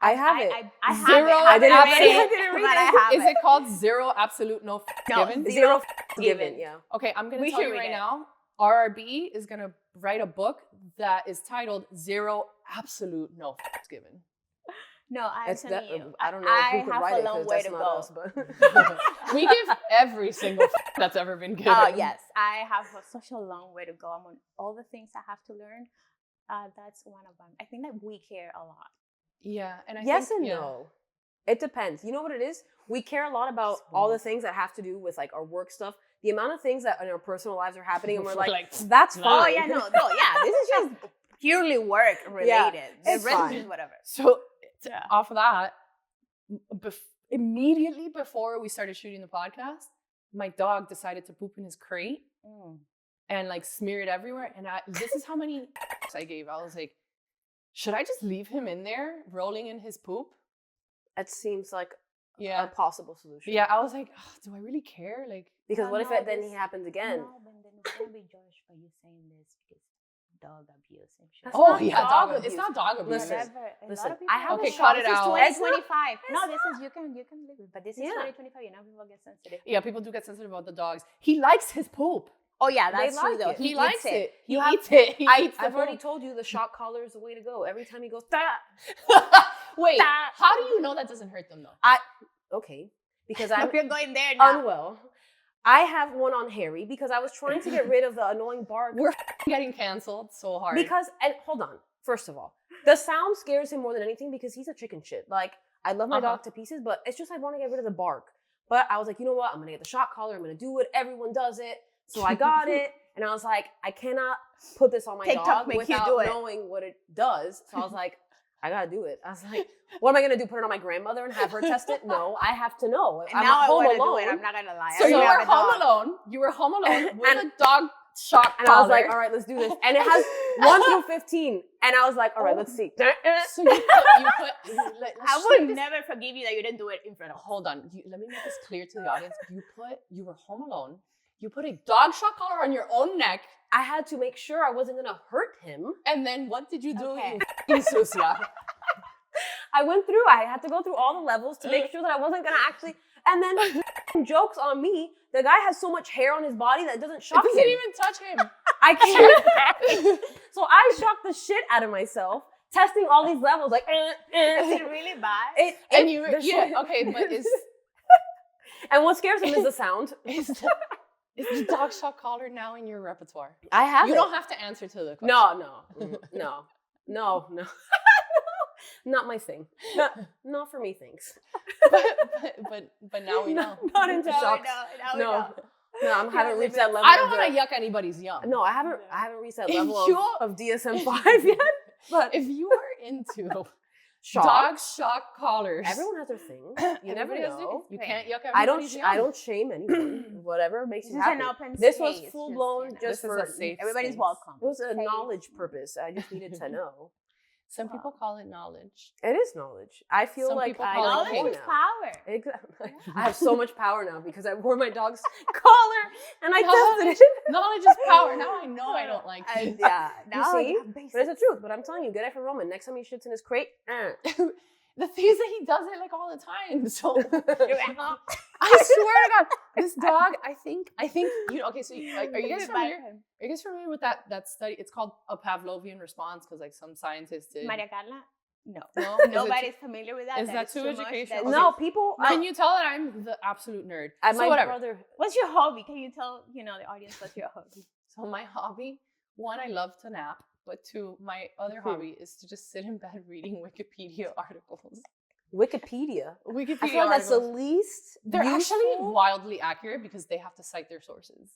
I have it.
I have
Zero
it. I didn't
absolute-
read it,
I didn't read
but
it.
I have
Is it called zero absolute no given?
Zero
given.
given. Yeah.
Okay, I'm gonna
We
tell
should
you
read
right
it.
now. RRB is gonna write a book that is titled Zero Absolute No Given.
No, I'm
It's
telling
that,
you.
I don't know
I
who could
have
write
a
it
long
because
way
that's
to
not
go.
us. But
We give every single that's ever been given.
Oh yes, I have such a long way to go. I'm on all the things I have to learn. That's one of them. I think that we care a lot.
Yeah, and I
yes
think,
and
yeah.
no. It depends. You know what it is? We care a lot about all the things that have to do with like our work stuff. The amount of things that in our personal lives are happening, and we're like, that's
no.
fine.
Oh yeah, no, yeah. This is just purely work related. The
it's
rest
fine.
is whatever.
So
Yeah.
off of that, immediately before we started shooting the podcast, my dog decided to poop in his crate and like smear it everywhere. And this is how many I gave. I was like, should I just leave him in there rolling in his poop?
It seems like
Yeah.
a possible solution.
Yeah, I was like, do I really care? Like,
Because
Oh,
what if
no,
it then
this-
happens again?
No, but then we're gonna be judged by you saying this because dog abuse and shit.
That's
oh
not
yeah,
dog
dog.
abuse.
It's not dog abuse.
Listen,
Whatever. A
listen,
lot of people
I have
Okay,
a
cut
shop.
it
This is
out.
2025. No,
it's
this is you can live it, but this is
Yeah.
2025. You know, people get sensitive.
Yeah, people do get sensitive about the dogs. He likes his poop.
Oh yeah,
They
that's true
like
though.
it.
He
eats
likes it. He
You have-
eats it. He eats the
I've already
poop.
told you the shock collar is the way to go. Every time he goes, "Ta!"
Wait,
That-
how do you know that doesn't hurt them though?
Okay, because I'm
We're going there now.
unwell. I have one on Harry because I was trying to get rid of the annoying bark.
We're getting canceled so hard.
Because, and hold on, first of all, the sound scares him more than anything because he's a chicken shit. Like, I love my dog to pieces, but it's just I want to get rid of the bark. But I was like, you know what? I'm going to get the shock collar. I'm going to do it. Everyone does it. So I got it. And I was like, I cannot put this on my
TikTok
dog
make you
without
do it.
knowing what it does. So I was like, I got to do it. I was like, what am I going to do? Put it on my grandmother and have her test it? No, I have to know.
And
I'm
now I
home
want to do
alone.
it. I'm not gonna lie.
so
I
you
don't
were
have a dog.
home alone. You were home alone with
And-
a dog shock
And I was like,
collar.
all right, let's do this. And it has 1 through 15. And I was like, all right, let's see.
So let's
I would never forgive you that you didn't do it in front of us.
Hold on. Let me make this clear to the audience. You were home alone. You put a dog shock collar on your own neck.
I had to make sure I wasn't going to hurt him.
And then what did you do?
Okay.
You f***ing sucia.
I went through, I had to go through all the levels to make sure that I wasn't going to actually, and then jokes on me. The guy has so much hair on his body that it doesn't
It
shock
doesn't
him.
even touch him.
I can't. So I shocked the shit out of myself, testing all these levels, like,
Is it really bad?
And you,
the shit-
okay, but
And what scares him is the sound.
is the dog shock collar now in your repertoire?
I have
You
it.
don't have to answer to the question.
No. Not my thing. Not for me, thanks.
but now we know.
Not into
Now we
shocks.
know, now we
No,
know.
I haven't reached that level.
I don't
of
want
the-
to yuck anybody's yum.
No, I haven't reached that
If
level
you're-
of DSM-5 yet. But
If you are into Dog shock collars.
Everyone has their thing. You never
Everybody has
know.
You can't yuck
I
everybody's
don't shame anyone. Whatever makes
This
you
is
happy.
an open
This was
space,
full
just,
blown
you know.
just
This is
for
a safe
Everybody's
space.
welcome.
It was a
Safe.
knowledge purpose. I just needed to know.
Some people call it knowledge.
It is knowledge. I feel
Some
like
people
I
call it
know
Knowledge is
now.
power.
Exactly. I have so much power now because I wore my dog's collar and I tested it.
Knowledge is power. Now I know I don't like it.
Yeah,
Now
you see,
you have
but it's
basics.
the truth. But I'm telling you, get it from Roman. Next time he shits in his crate,
The thing is that he does it like all the time. So
Yeah.
I swear to God, this dog. I think you know. Okay, so are you guys familiar? Are you guys familiar with that study? It's called a Pavlovian response because like some scientists did.
Maria Carla? No.
No? Is it
Nobody's familiar with that.
is that
is
too
much.
educational?
That's-
No, people.
Can you tell that I'm the absolute nerd?
And
So
my
whatever.
brother.
What's your hobby? Can you tell the audience what's your hobby?
So my hobby, one, I love to nap, but two, my other hobby is to just sit in bed reading Wikipedia articles.
Wikipedia.
Wikipedia
I feel like that's the
articles.
least.
They're actually
useful.
wildly accurate because they have to cite their sources.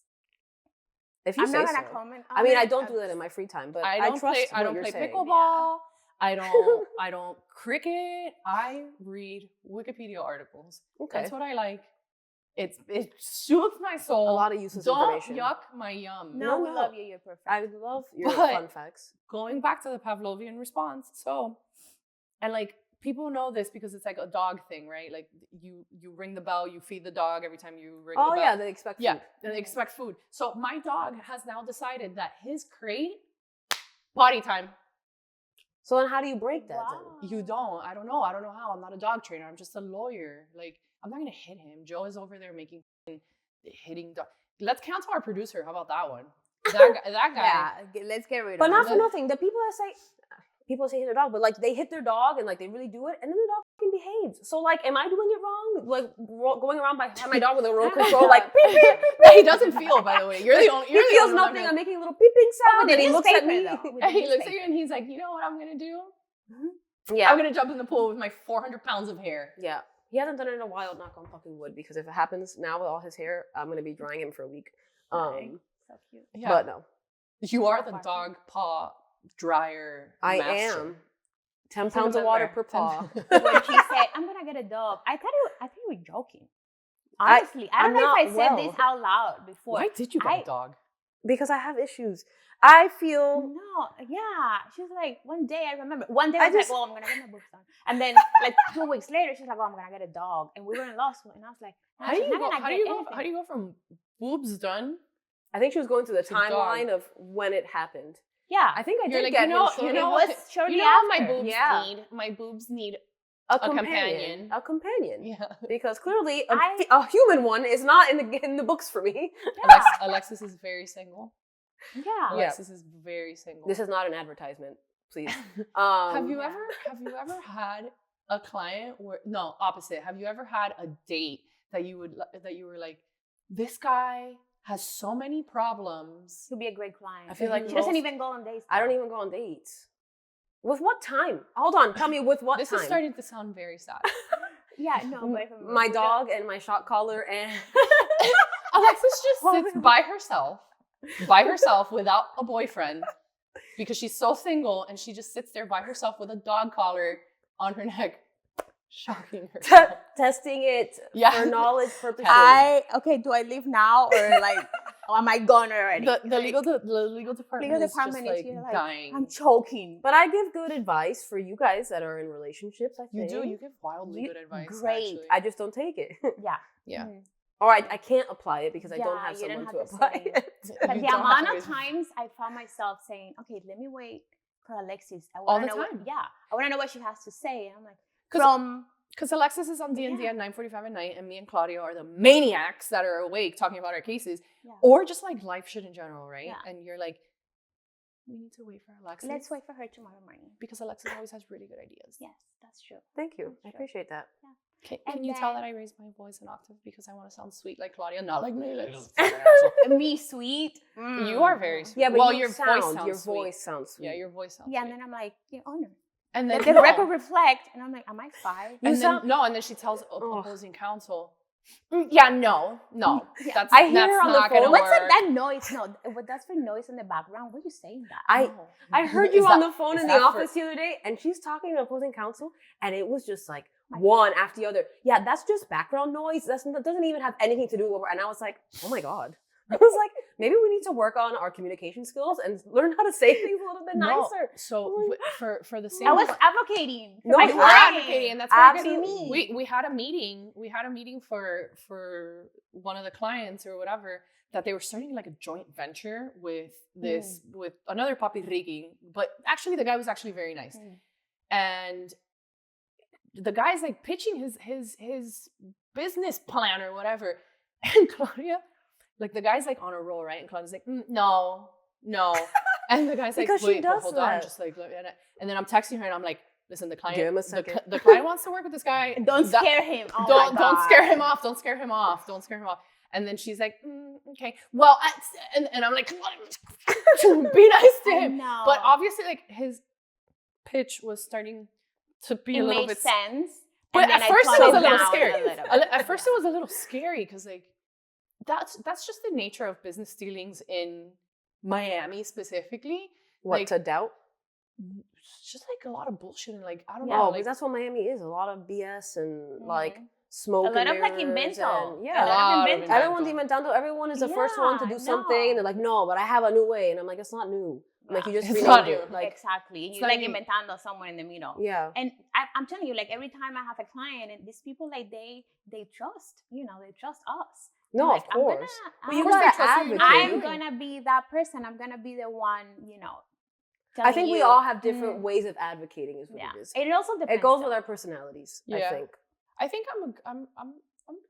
If you
I'm
say
not gonna
so.
comment.
I mean, I don't do that in my free time, but
I
I
don't
trust
play.
what
I don't
you're
play
saying.
pickleball. I don't cricket. I read Wikipedia articles.
Okay.
That's what I like. It soothes my soul.
A lot of useless
Don't
information.
yuck my yum.
No, we
No.
love you. You're perfect.
I love your
But-
fun facts.
Going back to the Pavlovian response. So, and like people know this because it's like a dog thing, right? Like you ring the bell, you feed the dog every time you ring the
Oh
bell.
yeah, they expect
Yeah,
food.
and they expect food. So my dog has now decided that his crate, potty time.
So then, how do you break that?
Wow.
Then?
You don't. I don't know. I don't know how. I'm not a dog trainer. I'm just a lawyer. Like, I'm not gonna hit him. Joe is over there making hitting dog. Let's cancel our producer. How about that one? That guy.
Yeah, let's get rid of
But
it.
not for nothing. The people that say hit their dog, but like they hit their dog and like they really do it, and then the dog fucking behaves. So like, am I doing it wrong? Like going around by my dog with a remote control, like beep beep.
That he doesn't feel, by the way. You're the only.
He
You're the
feels
only one
nothing.
that-
I'm making a little beeping sound,
with
and
the
he looks at me.
newspaper, though. With
And
the
he looks at
newspaper.
you and he's like, you know what I'm gonna do?
Yeah,
I'm gonna jump in the pool with my 400 pounds of hair.
yeah. He hasn't done it in a while. Knock on fucking wood, because if it happens now with all his hair, I'm gonna be drying him for a week.
So cute.
Yeah.
But no,
You are the dog paw dryer.
I
master.
am 10
Just
pounds of water
remember,
per paw.
When she said, "I'm gonna get a dog," I think you were joking. Honestly, I don't
I'm
know if I
not
said
well.
this out loud before.
Why did you get a dog?
Because I have issues. I feel
No, yeah. She was like, one day I remember. One day
I
I was
just-
like, "Oh, I'm gonna get my boobs done," and then like 2 weeks later, she's like, "Oh, I'm gonna get a dog," and we were in law school, and I was like, "No,
How do
she's
you
not
go?
gonna
How do
get
you go?
anything."
How do you go from boobs done?
I think she was going through the
To dog.
timeline of when it happened.
Yeah,
I think I
You're
did
like,
get
you know,
him shortly.
it was shortly
You know what my
after.
boobs
Yeah.
need? My boobs need
a
companion.
A companion.
Yeah.
Because clearly
I-
a human one is not in the books for me.
Yeah.
Alexis is very single.
Yeah.
Alexis is very single.
This is not an advertisement, please.
Have you
Yeah.
ever had a client where no, opposite. Have you ever had a date that you were like, this guy has so many problems.
She'll be a great client.
I feel like
she doesn't
most-
even go on dates.
I don't even go on dates. With what time? Hold on, tell me with what
This
time?
is starting to sound very sad.
Yeah, no, but if
My dog and my shot collar and
Alexis just sits by herself without a boyfriend because she's so single and she just sits there by herself with a dog collar on her neck, shocking herself.
testing it
Yeah.
for knowledge purposes.
do I leave now or like am I gone already?
The legal department
Legal
is
department
just
is
like
here, like,
dying.
I'm choking.
But I give good advice for you guys that are in relationships, I
You
think.
do. You give wildly good advice.
great.
Actually.
I just don't take it.
Yeah.
Yeah.
Mhm.
Or I can't apply it because I don't
Yeah,
have
you don't
someone to
have to
apply
say.
it.
But
You
the
don't
amount
have
of
to-
times I found myself saying, okay, let me wait for Alexis. I
All
wanna
the
know what-
time.
yeah. I want to know what she has to say. And I'm like,
'Cause-
from
Because Alexis is on D&D
Yeah.
at 9:45 at night, and me and Claudia are the maniacs that are awake talking about our cases,
Yeah.
or just like life shit in general, right?
Yeah.
And you're like, we need to wait for Alexis.
let's wait for her tomorrow morning.
Because Alexis always has really good ideas.
Yes, that's true.
Thank you. I
Sure.
appreciate that.
Can
And
you tell
then-
that I raised my voice an octave because I want to sound sweet like Claudia, not like me? Like,
Me sweet.
you are very sweet.
Yeah, but
well,
your
voice sounds
voice
sweet.
sounds sweet.
Yeah, your voice sounds
Yeah,
sweet.
and then I'm like, you're honored.
And then
Let the
no.
record reflect. And I'm like, am I fired?
You
And
sound-
then, no, and then she tells
Oh.
opposing counsel, Yeah, no. That's
I hear her on the
not
phone.
gonna
What's
work.
that noise? No, what that's for noise in the background? What are you saying that?
No.
I heard
Is
you on
that-
the phone
is
in the
that for-
office the other day, and she's talking to opposing counsel, and it was just like one after the other. Yeah, that's just background noise. That doesn't even have anything to do with. And I was like, oh my god. I was like, maybe we need to work on our communication skills and learn how to say things a little bit nicer.
So for the same.
I was advocating.
No,
for my
you
You were
client.
advocating, and that's what
Absolutely.
we had a meeting. We had a meeting for one of the clients or whatever, that they were starting like a joint venture with this with another Papi Ricky, but actually the guy was actually very nice, and the guy's like pitching his business plan or whatever, and Claudia, like the guy's like on a roll, right? And Claudia's like, no, and the guy's like,
Because she
wait,
does
hold
that.
on, just like, and then I'm texting her and I'm like, listen, the client,
Give him a second.
the client wants to work with this guy.
Don't scare him. Oh
don't
my God.
scare him off. Don't scare him off. Don't scare him off. And then she's like, okay, well, and I'm like, be nice to him.
No.
But obviously, like his pitch was starting to be
It
a little
made
bit.
sense.
But
and then
at
I
first it
toned
was a little
down
scary.
little bit.
At first it was a little scary because like that's just the nature of business dealings in Miami specifically.
What,
Like,
to doubt?
it's just like a lot of bullshit and like I don't
Yeah,
know.
because
Like,
that's what Miami is. A lot of BS and like smoke.
A lot
and
of like
mirrors
invento.
and- yeah.
A lot of invento.
Everyone's inventando. Everyone is the first one to
Yeah,
do something, and they're like, "No, but I have a new way," and I'm like, "It's not new. I'm like, you just
It's
renamed
not
it."
new.
Like,
exactly.
it's
You're
not
like
even-
inventando somewhere in the middle.
yeah,
And I'm telling you, like every time I have a client, and these people, like they trust, they trust us.
no,
Like,
of course. But you
course they
gotta
trust you, you know.
advocate.
I'm gonna be that person. I'm gonna be the one,
I
telling
think we
you.
all have different ways of advocating. Is what
Yeah.
it is.
It also depends.
It goes with
though.
our personalities. I
Yeah.
think
I think I'm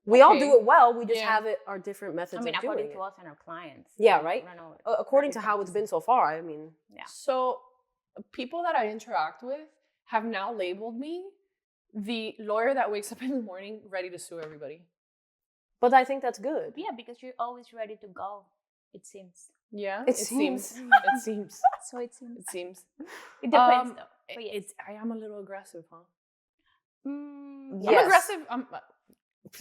we all
okay.
do it well. We just
Yeah.
have our different methods
I mean,
of doing
according
it.
to us and our clients.
Yeah, right?
I don't know.
According to how it's been so far. I mean,
Yeah.
So people that I interact with have now labeled me the lawyer that wakes up in the morning ready to sue everybody.
but I think that's good.
Yeah, because you're always ready to go. It seems.
Yeah,
It seems.
It seems.
So it seems.
It seems.
It depends, though. But yes.
I am a little aggressive, huh?
Mm,
Yes.
I'm aggressive. I'm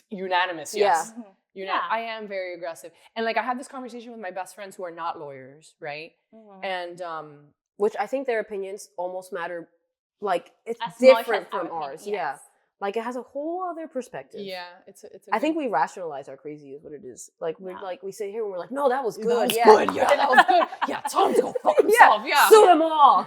unanimous. Yes.
Mhm.
Yeah.
Yeah.
I am very aggressive. And like I had this conversation with my best friends who are not lawyers, right?
Mhm.
And
Which I think their opinions almost matter. Like it's
As much
different
as our
from ours.
opinion,
Yeah.
yes.
Like it has a whole other perspective.
yeah, it's a
I think
good-
we rationalize our crazy is what it is. Like we're
Yeah.
like we sit here and we're like, no, that was
That
good.
was
Yeah.
good. Yeah, that was good. Yeah, tell him to go fuck himself. Yeah.
Sue them all.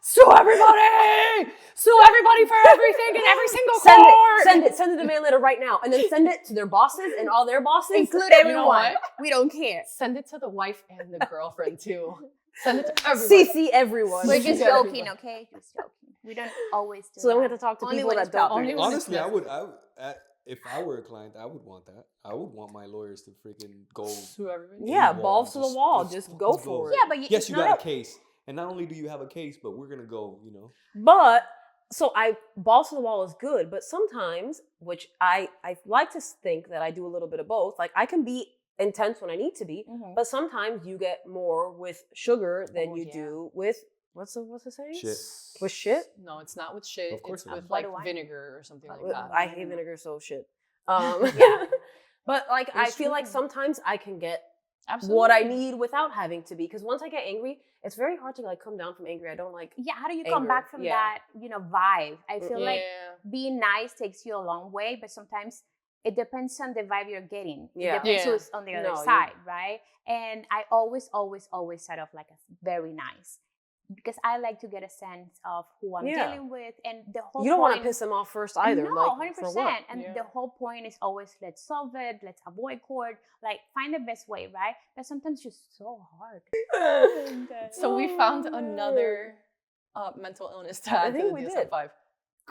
Sue everybody! Sue everybody for everything in every single court!
Send it to mail letter right now. And then send it to their bosses and all their bosses.
Include
You
everyone.
know what?
We don't care.
Send it to the wife and the girlfriend too. Send it to everyone.
CC everyone.
We're
CC
just
everyone.
joking, okay? Just joking. We don't always do
So then we
that.
have to talk to
Only
people
when
that
it's
don't.
proper.
Only when it's
Honestly,
necessary.
if I were a client, I would want that. I would want my lawyers to freaking go.
Sue everybody.
Yeah,
AWOL,
balls to the wall. Just go
let's
for
go.
it.
Yeah, but
Yes, you
no,
got a case, and not only do you have a case, but we're gonna go.
But so balls to the wall is good, but sometimes, which I like to think that I do a little bit of both. Like I can be intense when I need to be,
Mhm.
but sometimes you get more with sugar than
Oh,
you
yeah.
do with what's the saying?
Shit.
With shit?
No, it's not with shit.
Of course
it's
not.
with
What
like
do I-
vinegar or something like
With-
that.
I hate vinegar, so shit.
Yeah.
But like I
It's
feel like
true.
sometimes I can get
Absolutely.
what I need without having to be. Because once I get angry, it's very hard to like come down from angry. I don't like.
Yeah, how do you come
Anger,
back from
yeah.
that, vibe? I feel like
Yeah.
being nice takes you a long way, but sometimes it depends on the vibe you're getting.
Yeah.
It depends
Yeah.
who's on the other
No, you-
side, right? And I always start off like a very nice. Because I like to get a sense of who I'm
Yeah.
dealing with, and the whole
You don't want to
point-
piss them off first either.
No,
like,
100%.
For
And
Yeah.
the whole point is always let's solve it, let's avoid court, like find the best way, right? But sometimes it's just so hard.
what?
So we found
Oh,
another mental illness to
I
add
think
to the
we did.
DSM-5.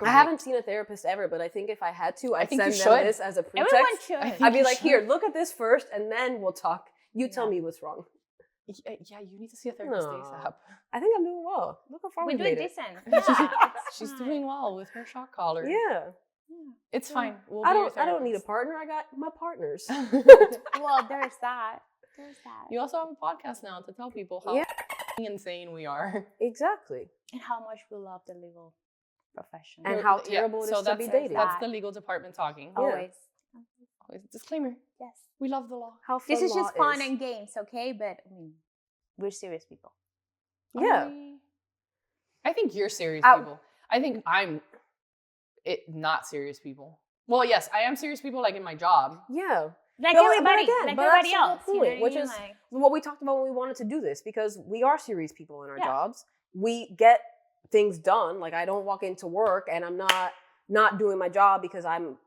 I haven't seen a therapist ever, but I think if I had to, I'd
think
send
you
them
should.
this as a pretext.
Everyone should.
I'd be
you
like,
should.
here, look at this first, and then we'll talk. You tell
Yeah.
me what's wrong.
Yeah, you need to see a therapist
No.
ASAP.
I think I'm doing well. Look how far
We're
we
doing
made it.
decent. Yeah, it's
She's
fine.
doing well with her shock collar.
Yeah,
It's fine. We'll
I
be your
don't need a
therapist.
partner. I got my partners.
Well, there's that. There's that.
You also have a podcast now to tell people how
Yeah.
insane we are.
Exactly.
And how much we love the legal profession.
And how terrible it is to be dating.
That's the legal department talking.
Always.
Always. Disclaimer.
Yes.
We love the law.
How
This is
law
just fun and games, okay? But I mean, we're serious people.
Yeah.
I think you're serious people. I think I'm not serious people. Well, yes, I am serious people like in my job.
Yeah.
Like
But
everybody,
again,
like
but
everybody
that's the
else.
whole
You know
point,
what I
which
mean?
is
Like,
what we talked about when we wanted to do this, because we are serious people in our
Yeah.
jobs. We get things done. Like I don't walk into work and I'm not doing my job because I'm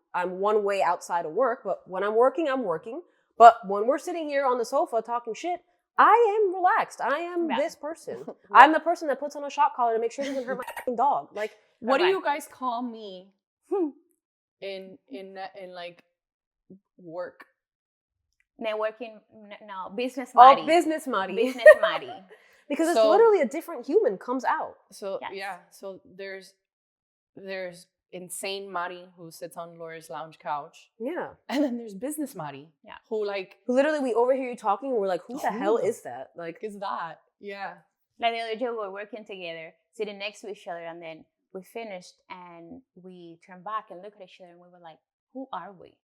one way outside of work. But when I'm working, I'm working. But when we're sitting here on the sofa talking shit, I am relaxed. I am this person. I'm the person that puts on a shock collar to make sure it doesn't hurt my fucking dog. Like,
what do you guys call me in like work?
networking, no, business Mari.
Oh, business Mari.
Business Mari.
Because it's
So-
literally a different human comes out.
So
Yes.
so there's insane Mari who sits on Laura's lounge couch,
Yeah.
and then there's business Mari, who like
Literally, we overhear you talking and we're like, who the hell is that? Like,
is that? Yeah.
Like the other day, we were working together, sitting next to each other, and then we finished and we turned back and looked at each other and we were like, who are we?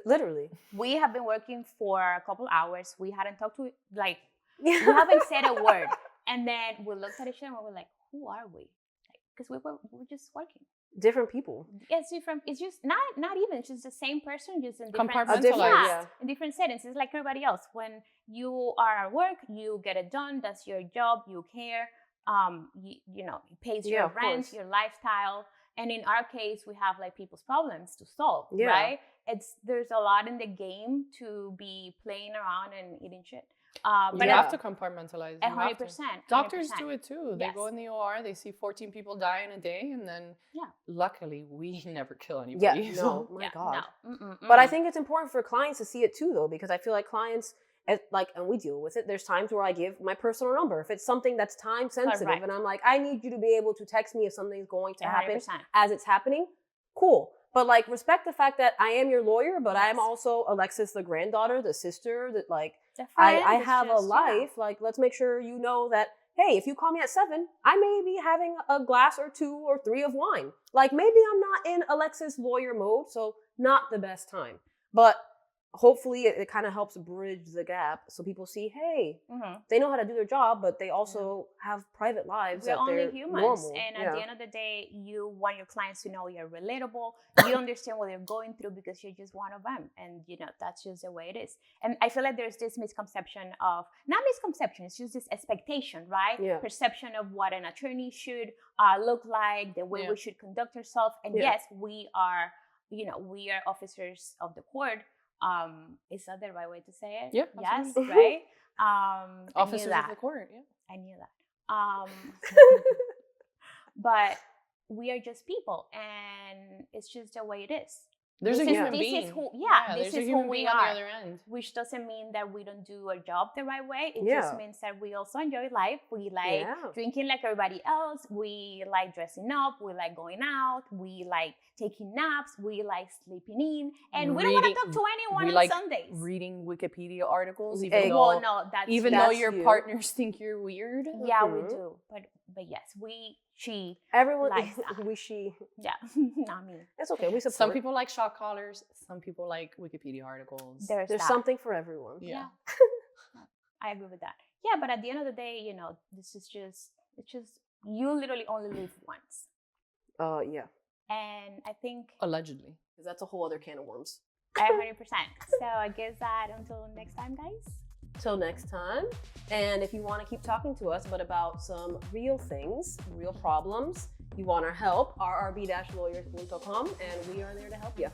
literally.
We have been working for a couple hours. We hadn't talked to, like, we
Yeah.
haven't said a word. And then we looked at each other and we were like, who are we? Because we were just working.
Different people.
It's different. It's just not even. It's just the same person, just in different,
Compartmentalized.
Yeah.
in different settings. It's like everybody else. When you are at work, you get it done. That's your job. You care. You know, it pays your
of
rent,
course.
your lifestyle. And in our case, we have like people's problems to solve,
Yeah.
right? There's a lot in the game to be playing around and eating shit.
But
But
you have to compartmentalize. You have to.
100%.
Doctors
100%.
do it too. They go in the OR, they see 14 people die in a day, and then luckily we never kill anybody.
Yeah. No. My God.
No.
But I think it's important for clients to see it too, though, because I feel like clients, and we deal with it. There's times where I give my personal number if it's something that's time sensitive,
Correct.
and I'm like, I need you to be able to text me if something's going to happen
100%.
as it's happening. Cool. But like, respect the fact that I am your lawyer, but I am also Alexis, the granddaughter, the sister, that like, I have a life. Like, let's make sure you know that, hey, if you call me at 7, I may be having a glass or 2 or 3 of wine. Like, maybe I'm not in Alexis lawyer mode, so not the best time. But hopefully it kind of helps bridge the gap so people see, hey, they know how to do their job, but they also have private lives.
We're
that
only
they're
humans.
normal.
And at the end of the day, you want your clients to know you're relatable. You understand what they're going through because you're just one of them. And, you know, that's just the way it is. And I feel like there's this misconception of, not misconception, it's just this expectation, right?
Yeah.
Perception of what an attorney should look like, the way we should conduct ourselves. And yes, we are, you know, we are officers of the court. Is that the right way to say it?
Yeah.
Yes,
Absolutely.
right?
Officers of the court. Yeah.
I knew that. But we are just people, and it's just the way it is.
There's a human
this
being.
is who,
there's
this
a
is
human
who we
being
are.
on the other end.
Which doesn't mean that we don't do our job the right way. It
Yeah.
just means that we also enjoy life. We like drinking like everybody else. We like dressing up. We like going out. We like taking naps. We like sleeping in. And we don't want to talk to anyone
we
on
like
Sundays.
Reading Wikipedia articles,
Well,
even though,
no, that's
even
that's
though your
you.
partners think you're weird.
Yeah, we do. But yes, she.
Everyone,
likes that.
she.
Yeah, not me.
It's okay. We support.
Some people like shock collars. Some people like Wikipedia articles.
There's that.
something for everyone.
Yeah.
I agree with that. Yeah, but at the end of the day, you know, it's just you literally only live once.
Yeah.
And I think
Allegedly.
Because that's a whole other can of worms.
100%. So I guess that until next time, guys.
Till next time. And if you want to keep talking to us, but about some real things, real problems, you want our help, rrb-lawyers.com, and we are there to help you.